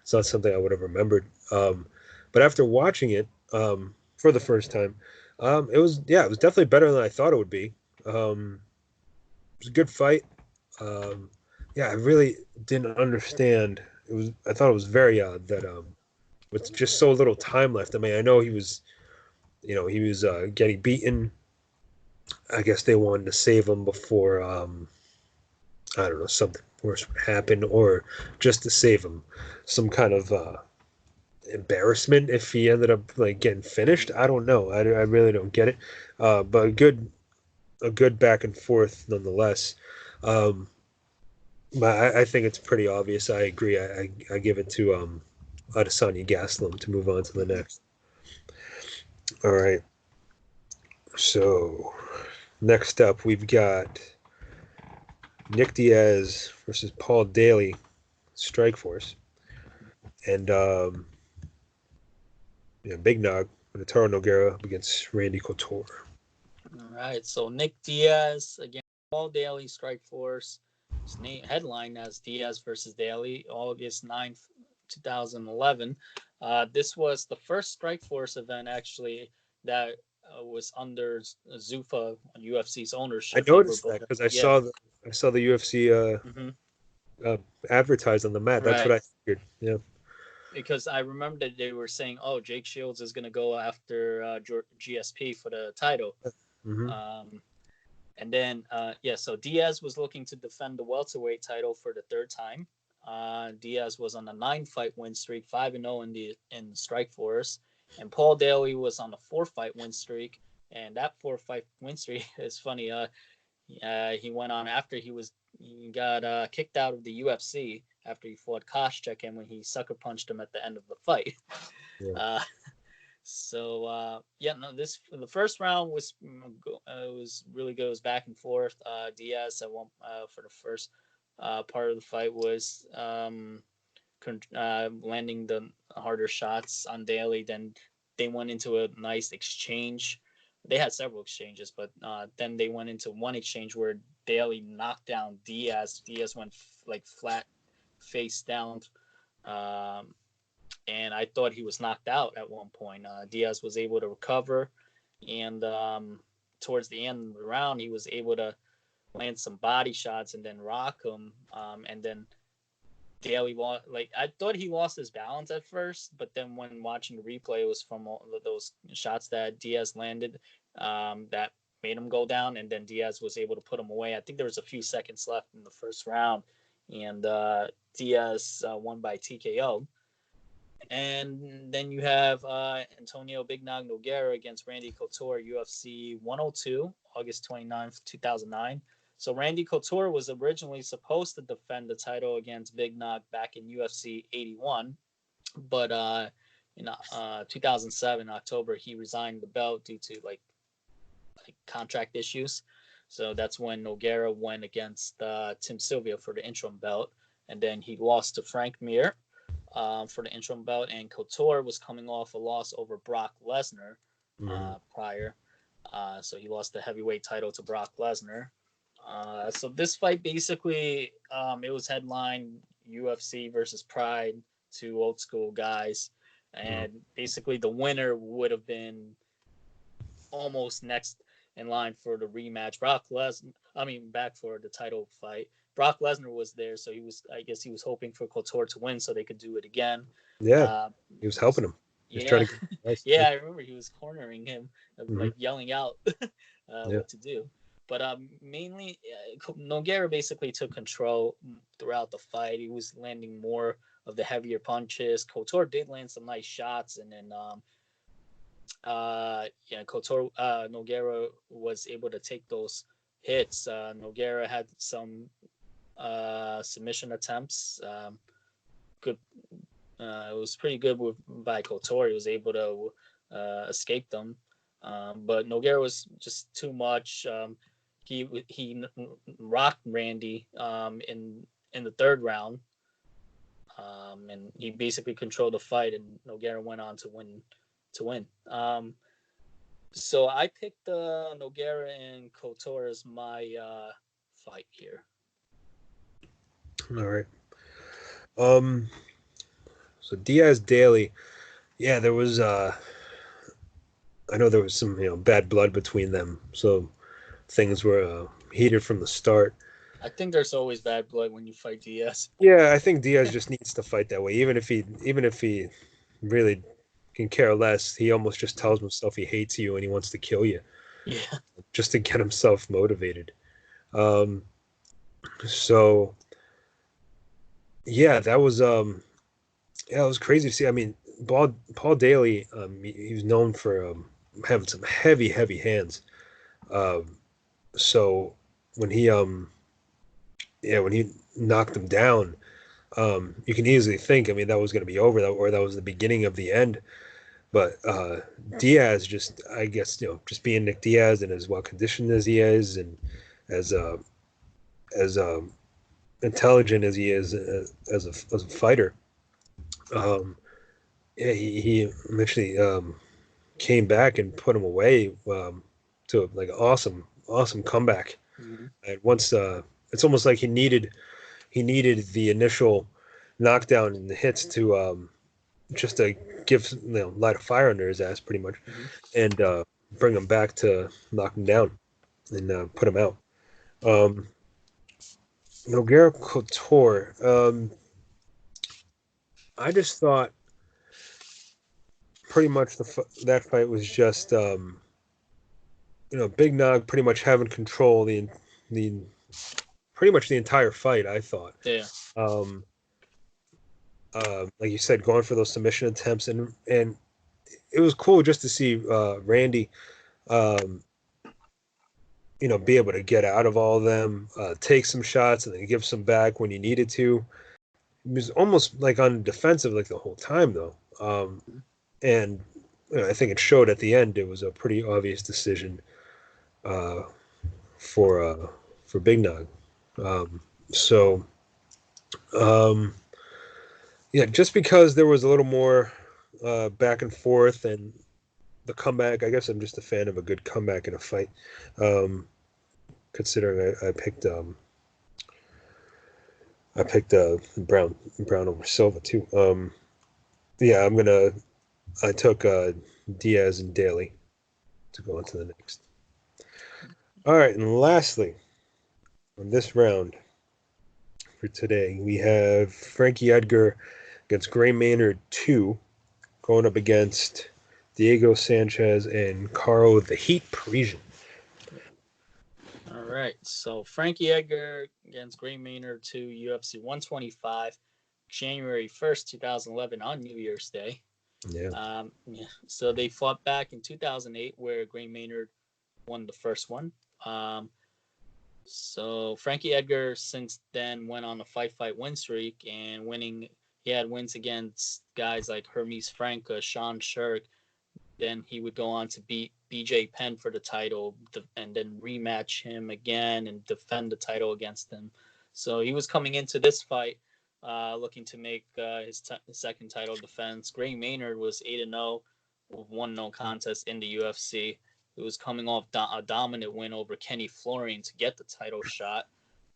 It's not something I would have remembered. But But after watching it for the first time, it was definitely better than I thought it would be. It was a good fight. Yeah, I really didn't understand. I thought it was very odd that with just so little time left. I mean, I know he was getting beaten. I guess they wanted to save him before I don't know, something worse would happen, or just to save him, some kind of embarrassment if he ended up like getting finished. I don't know. I really don't get it. But a good back and forth nonetheless. Um, but I think it's pretty obvious. I agree. I give it to Adesanya Gastelum to move on to the next. All right. So next up, we've got Nick Diaz versus Paul Daly, Strikeforce, and Big Nog with Taro Nogueira against Randy Couture. All right, so Nick Diaz against Paul Daly, Strikeforce. His name headline as Diaz versus Daly, August 9th, 2011. This was the first Strikeforce event actually that was under Zuffa UFC's I ownership. They were noticed both, that because yeah. I saw the UFC Hmm. advertised on the mat. That's what Right. I figured. Yeah. Because I remember that they were saying, "Oh, Jake Shields is going to go after GSP for the title." Hmm. Um, And then, so Diaz was looking to defend the welterweight title for the third time. Diaz was on a 9-fight win streak, 5-0 in the Strikeforce, and Paul Daly was on a 4-fight win streak. And that 4-fight win streak is funny. He went on after he got kicked out of the UFC after he fought Koscheck, and when he sucker punched him at the end of the fight. Yeah. Uh, no, this the first round was really good. It was back and forth. Diaz at one for the first part of the fight was landing the harder shots on Daly. Then they went into a nice exchange. They had several exchanges, but then they went into one exchange where Daly knocked down Diaz. Diaz went like flat face down. Um, and I thought he was knocked out at one point. Diaz was able to recover, and towards the end of the round, he was able to land some body shots and then rock him. And then Daly like I thought he lost his balance at first, but then when watching the replay, it was from all of those shots that Diaz landed that made him go down, and then Diaz was able to put him away. I think there was a few seconds left in the first round, and Diaz won by TKO. And then you have Antonio Big Nog Nogueira against Randy Couture, UFC 102, August 29th, 2009. So Randy Couture was originally supposed to defend the title against Big Nog back in UFC 81, but in 2007 October he resigned the belt due to like contract issues. So that's when Nogueira went against Tim Sylvia for the interim belt, and then he lost to Frank Mir for the interim belt, and Couture was coming off a loss over Brock Lesnar Hmm. prior. So he lost the heavyweight title to Brock Lesnar. So this fight basically, it was headlined UFC versus Pride, two old school guys, Hmm. and basically the winner would have been almost next in line for the rematch. Back for the title fight. Brock Lesnar was there, so I guess he was hoping for Couture to win so they could do it again. Yeah. Uh, He was helping him. He was trying yeah, to get nice. yeah, I remember he was cornering him, Hmm. like yelling out Yeah. what to do. But mainly, Nogueira basically took control throughout the fight. He was landing more of the heavier punches. Couture did land some nice shots, and then Couture Nogueira was able to take those hits. Nogueira had some submission attempts. Good. It was pretty good by Couture. He was able to escape them, but Nogueira was just too much. He rocked Randy in the third round, and he basically controlled the fight. And Nogueira went on to win. So I picked Nogueira and Couture as my fight here. All right. Um. So Diaz Daly. Yeah, there was I know there was some bad blood between them, so things were heated from the start. I think there's always bad blood when you fight Diaz. Yeah, I think Diaz just needs to fight that way, even if he really can care less. He almost just tells himself he hates you and he wants to kill you Yeah. just to get himself motivated. Um, so yeah, that was yeah, it was crazy to see. I mean, Paul Daly, he was known for having some heavy hands. Um, so when he yeah, when he knocked him down, you can easily think, I mean, that was going to be over, or that was the beginning of the end. But Diaz, just I guess just being Nick Diaz and as well conditioned as he is, and as as intelligent as he is as a fighter, um, yeah, he eventually came back and put him away to like an awesome comeback. Mhm. And once it's almost like he needed the initial knockdown and the hits to just to give light a fire under his ass pretty much, Mhm. and bring him back to knock him down and put him out. Um, Nogueira Couture. I just thought pretty much that fight was just Big Nog pretty much having control the pretty much the entire fight. I thought, Yeah. um, like you said, going for those submission attempts, and it was cool just to see Randy, um, be able to get out of all of them, take some shots, and then give some back when you needed to. It was almost like on defensive like the whole time though, and I think it showed at the end. It was a pretty obvious decision uh, for uh, for Big Nog. Um, so um, yeah, just because there was a little more back and forth and the comeback. I guess I'm just a fan of a good comeback in a fight. Um, Considering I picked Brown over Silva too. Yeah, I took Diaz and Daly to go on to the next. All right, and lastly, on this round for today, we have Frankie Edgar against Gray Maynard 2, going up against Diego Sanchez and Carl the Heat Parisian. All right. So Frankie Edgar against Gray Maynard to UFC 125, January 1st, 2011, on New Year's Day. Yeah. Yeah. So they fought back in 2008, where Gray Maynard won the first one. Um, so Frankie Edgar since then went on a fight win streak and winning. He had wins against guys like Hermes Franca, Sean Shirk. Then he would go on to beat BJ Penn for the title and then rematch him again and defend the title against him. So he was coming into this fight looking to make his second title defense. Gray Maynard was 8-0 with 1 no contest in the UFC. He was coming off a dominant win over Kenny Florian to get the title shot.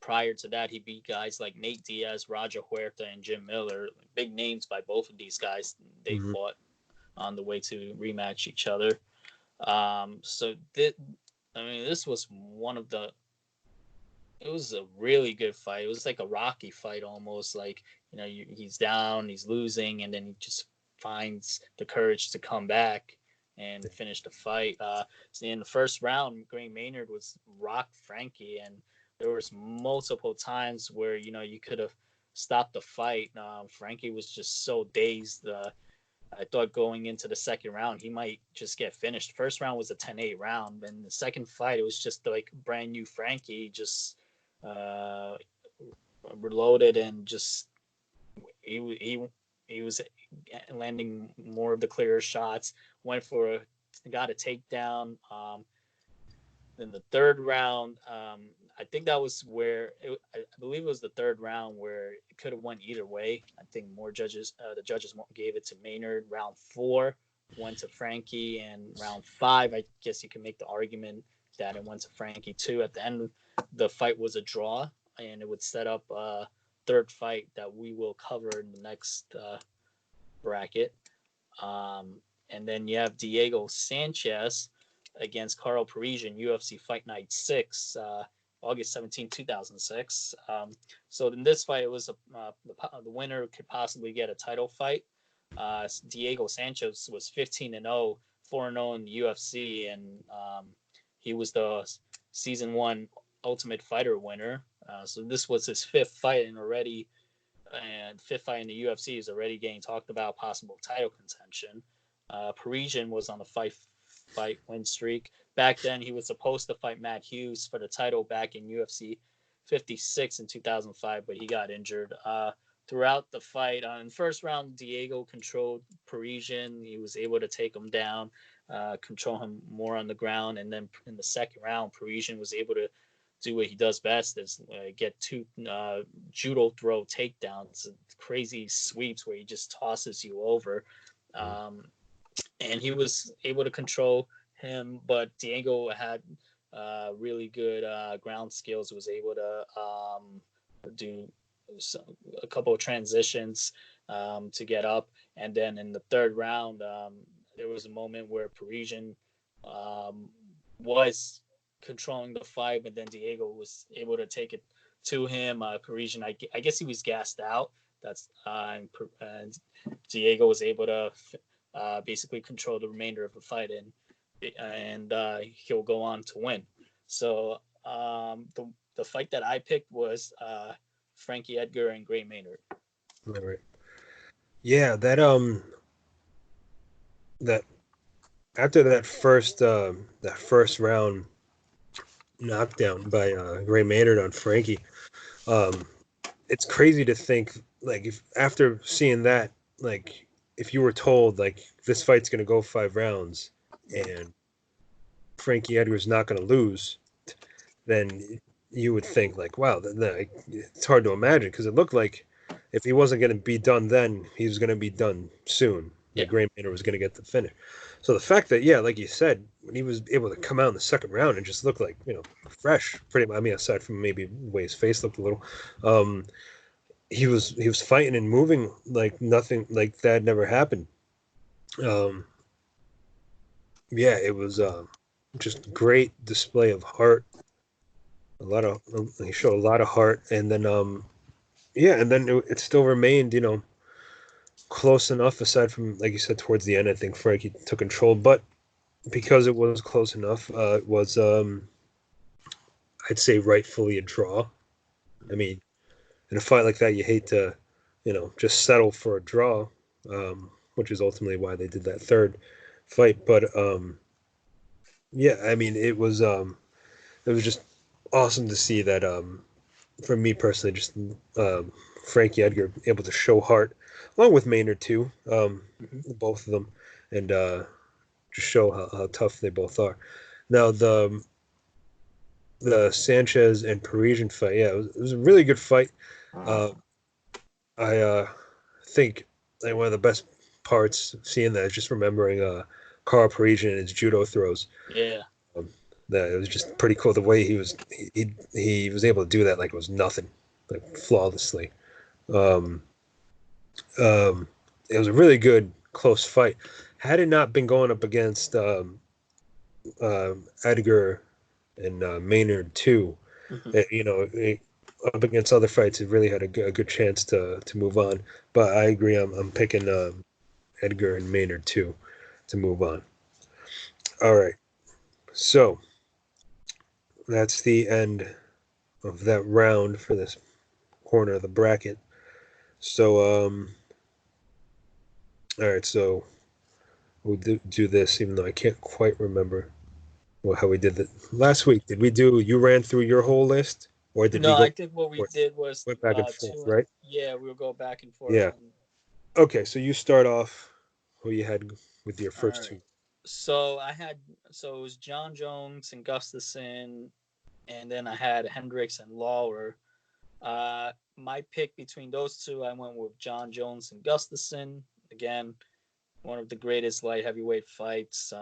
Prior to that, he beat guys like Nate Diaz, Roger Huerta, and Jim Miller. Big names by both of these guys. They Mm-hmm. fought on the way to rematch each other. I mean, this was one of the. It was a really good fight. It was like a Rocky fight almost. Like he's down, he's losing, and then he just finds the courage to come back and finish the fight. So in the first round, Gray Maynard was rocked Frankie, and there was multiple times where you could have stopped the fight. Frankie was just so dazed. I thought going into the second round, he might just get finished. First round was a 10-8 round. And the second fight, it was just like brand new Frankie, just uh, reloaded and just he he was landing more of the clearer shots. Went for got a takedown. In the third round, I think that was where I believe it was the third round where it could have went either way. I think the judges gave it to Maynard. Round 4 went to Frankie, and round 5, I guess you can make the argument that it went to Frankie too. At the end, the fight was a draw, and it would set up a third fight that we will cover in the next bracket. And then you have Diego Sanchez against Carl Parisian, UFC Fight Night 6, August 17, 2006. So in this fight, it was the winner could possibly get a title fight. Diego Sanchez was 15-0, 4-0 in the UFC, and he was the season 1 Ultimate Fighter winner. So this was his fifth fight, and fifth fight in the UFC is already getting talked about possible title contention. Parisian was on a fight win streak. Back then, he was supposed to fight Matt Hughes for the title back in UFC 56 in 2005, but he got injured. Throughout the fight, in the first round, Diego controlled Parisian. He was able to take him down, control him more on the ground, and then in the second round, Parisian was able to do what he does best, is get two judo throw takedowns, crazy sweeps where he just tosses you over. And he was able to control him, but Diego had really good ground skills, was able to do a couple of transitions to get up. And then in the third round, there was a moment where Parisian was controlling the fight, but then Diego was able to take it to him. Parisian, I guess he was gassed out. And Diego was able to basically control the remainder of the fight, and he'll go on to win. So the fight that I picked was Frankie Edgar and Gray Maynard. All right. Yeah, that after that first round knockdown by Gray Maynard on Frankie, um, it's crazy to think, like, if after seeing that, like, if you were told like this fight's gonna go 5 rounds and Frankie Edgar's not gonna lose, then you would think like, wow, it's hard to imagine, because it looked like if he wasn't going to be done then, he was going to be done soon. Yeah. Like Gray Maynard was going to get the finish. So the fact that, yeah, like you said, when he was able to come out in the second round and just look like, fresh, pretty much. I mean, aside from maybe the way his face looked a little, he was fighting and moving like nothing, like that never happened. Yeah, it was just great display of heart. He showed a lot of heart, and then yeah, and then it still remained, close enough, aside from, like you said, towards the end, I think Frankie took control, but because it was close enough, it was, I'd say, rightfully a draw. I mean, in a fight like that, you hate to, just settle for a draw, which is ultimately why they did that third fight. But yeah, I mean, it was just awesome to see that, for me personally, just Frankie Edgar able to show heart, along with Maynard too, both of them, and just show how tough they both are. Now the Sanchez and Parisian fight, yeah, it was a really good fight. I think like one of the best parts of seeing that is just remembering Carl Parisian and his judo throws. Yeah. That it was just pretty cool the way he was able to do that like it was nothing, like flawlessly. Um, it was a really good close fight. Had it not been going up against Edgar and Maynard too, up against other fights, it really had a good chance to move on. But I agree, I'm picking Edgar and Maynard too to move on. All right, so that's the end of that round for this corner of the bracket. So all right, so we'll do this, even though I can't quite remember how we did that last week. Did we do? You ran through your whole list, or did we No, go I think what we forth? did was Went back and forth, two. right? Yeah, we'll go back and forth. Yeah. Okay, so you start off who you had with your All first right. two. So it was John Jones and Gustafson, and then I had Hendricks and Lawler. My pick between those two, I went with John Jones and Gustafson. Again, one of the greatest light heavyweight fights.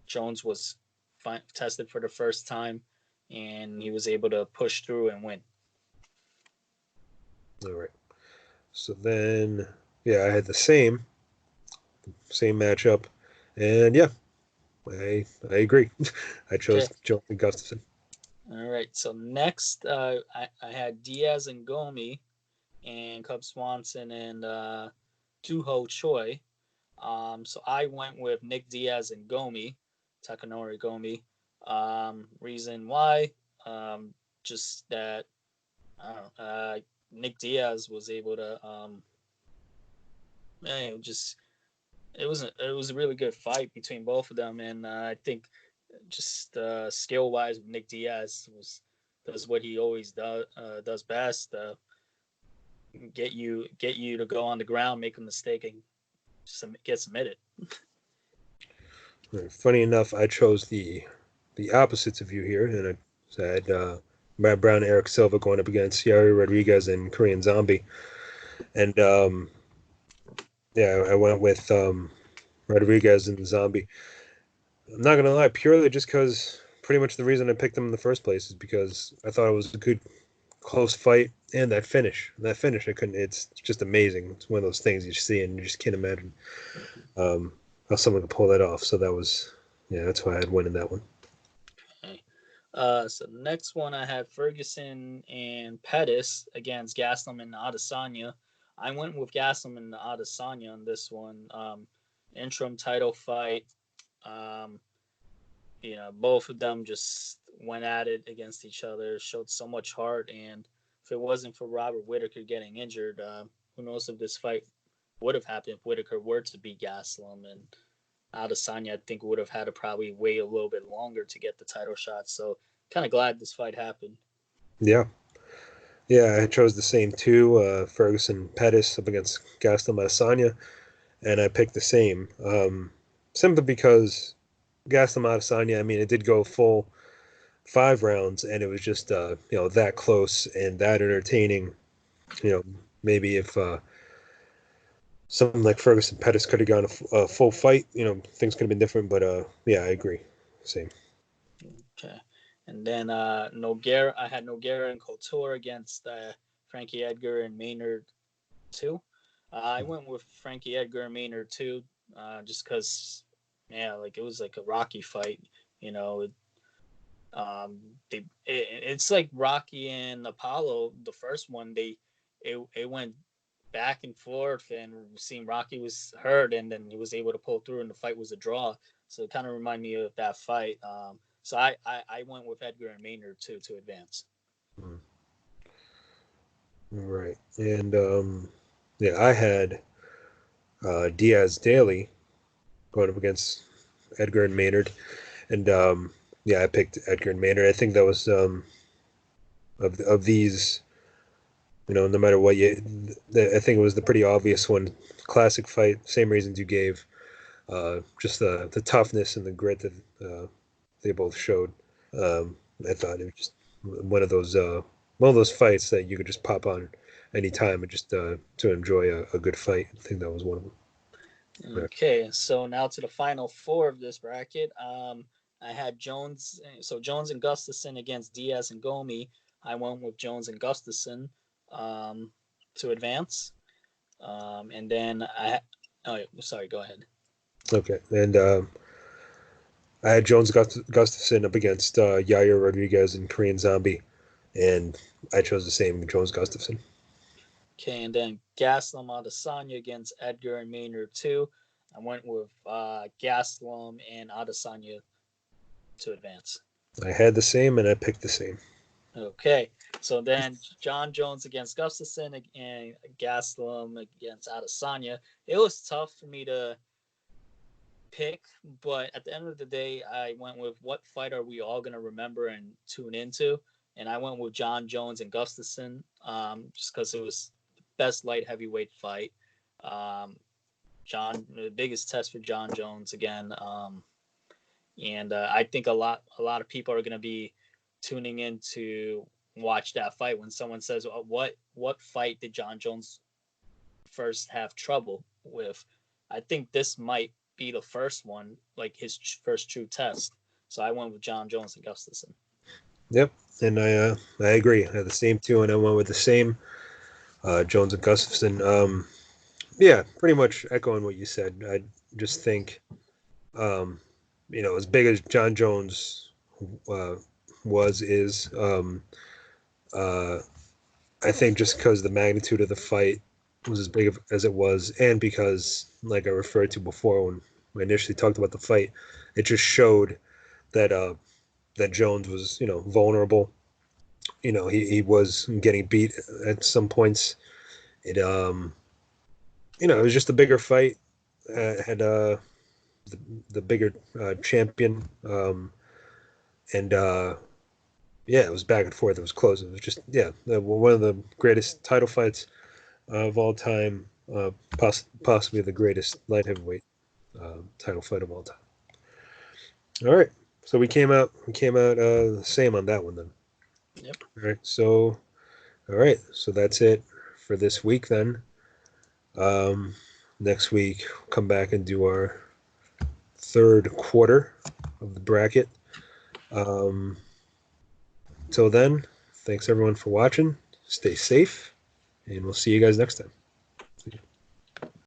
Jones was tested for the first time, and he was able to push through and win. All right. So then, yeah, I had the same. same matchup, and yeah, I agree. I chose Okay. Jones and Gustafson. All right. So next, I had Diaz and Gomi and Cub Swanson and Tuho Choi. So I went with Nick Diaz and Gomi, Takanori Gomi. Reason why, just that I don't know, Nick Diaz was able to, just it was a really good fight between both of them, and I think just skill wise, Nick Diaz does what he always does best. Get you to go on the ground, make a mistake, and get submitted. Funny enough, I chose the opposites of you here, and I said Matt Brown, Eric Silva going up against Yair Rodriguez and Korean Zombie, and yeah, I went with Rodriguez and Zombie. I'm not gonna lie, purely just because pretty much the reason I picked them in the first place is because I thought it was a good close fight, and that finish, I couldn't. It's just amazing. It's one of those things you see and you just can't imagine how someone could pull that off. So that was, yeah, that's why I had win in that one. Okay. So the next one I had Ferguson and Pettis against Gaslam and Adesanya. I went with Gaslam and Adesanya on this one. Interim title fight. Um, both of them just went at it against each other, showed so much heart, and if it wasn't for Robert Whitaker getting injured, who knows if this fight would have happened if Whitaker were to beat Gaslam, and Adesanya I think would have had to probably wait a little bit longer to get the title shot. So kind of glad this fight happened. Yeah, yeah, I chose the same two, Ferguson Pettis up against Gaston Adesanya, and I picked the same, simply because Gaston Adesanya. I mean, it did go full 5 rounds, and it was just that close and that entertaining. Maybe if something like Ferguson Pettis could have gone a full fight, things could have been different. But yeah, I agree. Same. Okay. And then Noguera, I had Noguera and Couture against Frankie Edgar and Maynard too. I went with Frankie Edgar and Maynard too, just because, yeah, like it was like a Rocky fight. You know, it's like Rocky and Apollo. The first one, it went back and forth, and seeing Rocky was hurt, and then he was able to pull through, and the fight was a draw. So it kind of reminded me of that fight. So I went with Edgar and Maynard too to advance. Mm. Right. And yeah, I had Diaz Daly going up against Edgar and Maynard, and yeah, I picked Edgar and Maynard. I think that was of these, no matter what you, I think it was the pretty obvious one. Classic fight, same reasons you gave. Just the toughness and the grit that they both showed. I thought it was just one of those fights that you could just pop on anytime and just to enjoy a good fight. I think that was one of them. Yeah. Okay, so now to the final four of this bracket. I had Jones, so Jones and Gustafson against Diaz and Gomi. I went with Jones and Gustafson um, to advance. And then oh, sorry, go ahead. Okay, and I had Jones Gustafson up against Yair Rodriguez and Korean Zombie, and I chose the same Jones Gustafson. Okay, and then Gaslam Adesanya against Edgar and Maynard too. I went with Gaslam and Adesanya to advance. I had the same, and I picked the same. Okay, so then John Jones against Gustafson and Gaslam against Adesanya. It was tough for me to pick, but at the end of the day, I went with what fight are we all gonna remember and tune into, and I went with John Jones and Gustafson, just because it was the best light heavyweight fight. Um, the biggest test for John Jones again, and I think a lot of people are gonna be tuning in to watch that fight when someone says, what fight did John Jones first have trouble with? I think this might be the first one, like his first true test. So I went with John Jones and Gustafson. Yep, and I agree. I had the same two, and I went with the same Jones and Gustafson. Yeah, pretty much echoing what you said. just think, as big as John Jones uh, is, uh, I think just because the magnitude of the fight was as big as it was, and because, like I referred to before when we initially talked about the fight, it just showed that that Jones was, vulnerable. He was getting beat at some points. It was just a bigger fight. Had the bigger champion, and yeah, it was back and forth. It was close. It was just, yeah, one of the greatest title fights of all time, possibly the greatest light heavyweight title fight of all time. All right, so we came out the same on that one then. Yep. All right, so that's it for this week then. Um, Next week, we'll come back and do our third quarter of the bracket. Um, Till then, thanks everyone for watching. Stay safe, and we'll see you guys next time.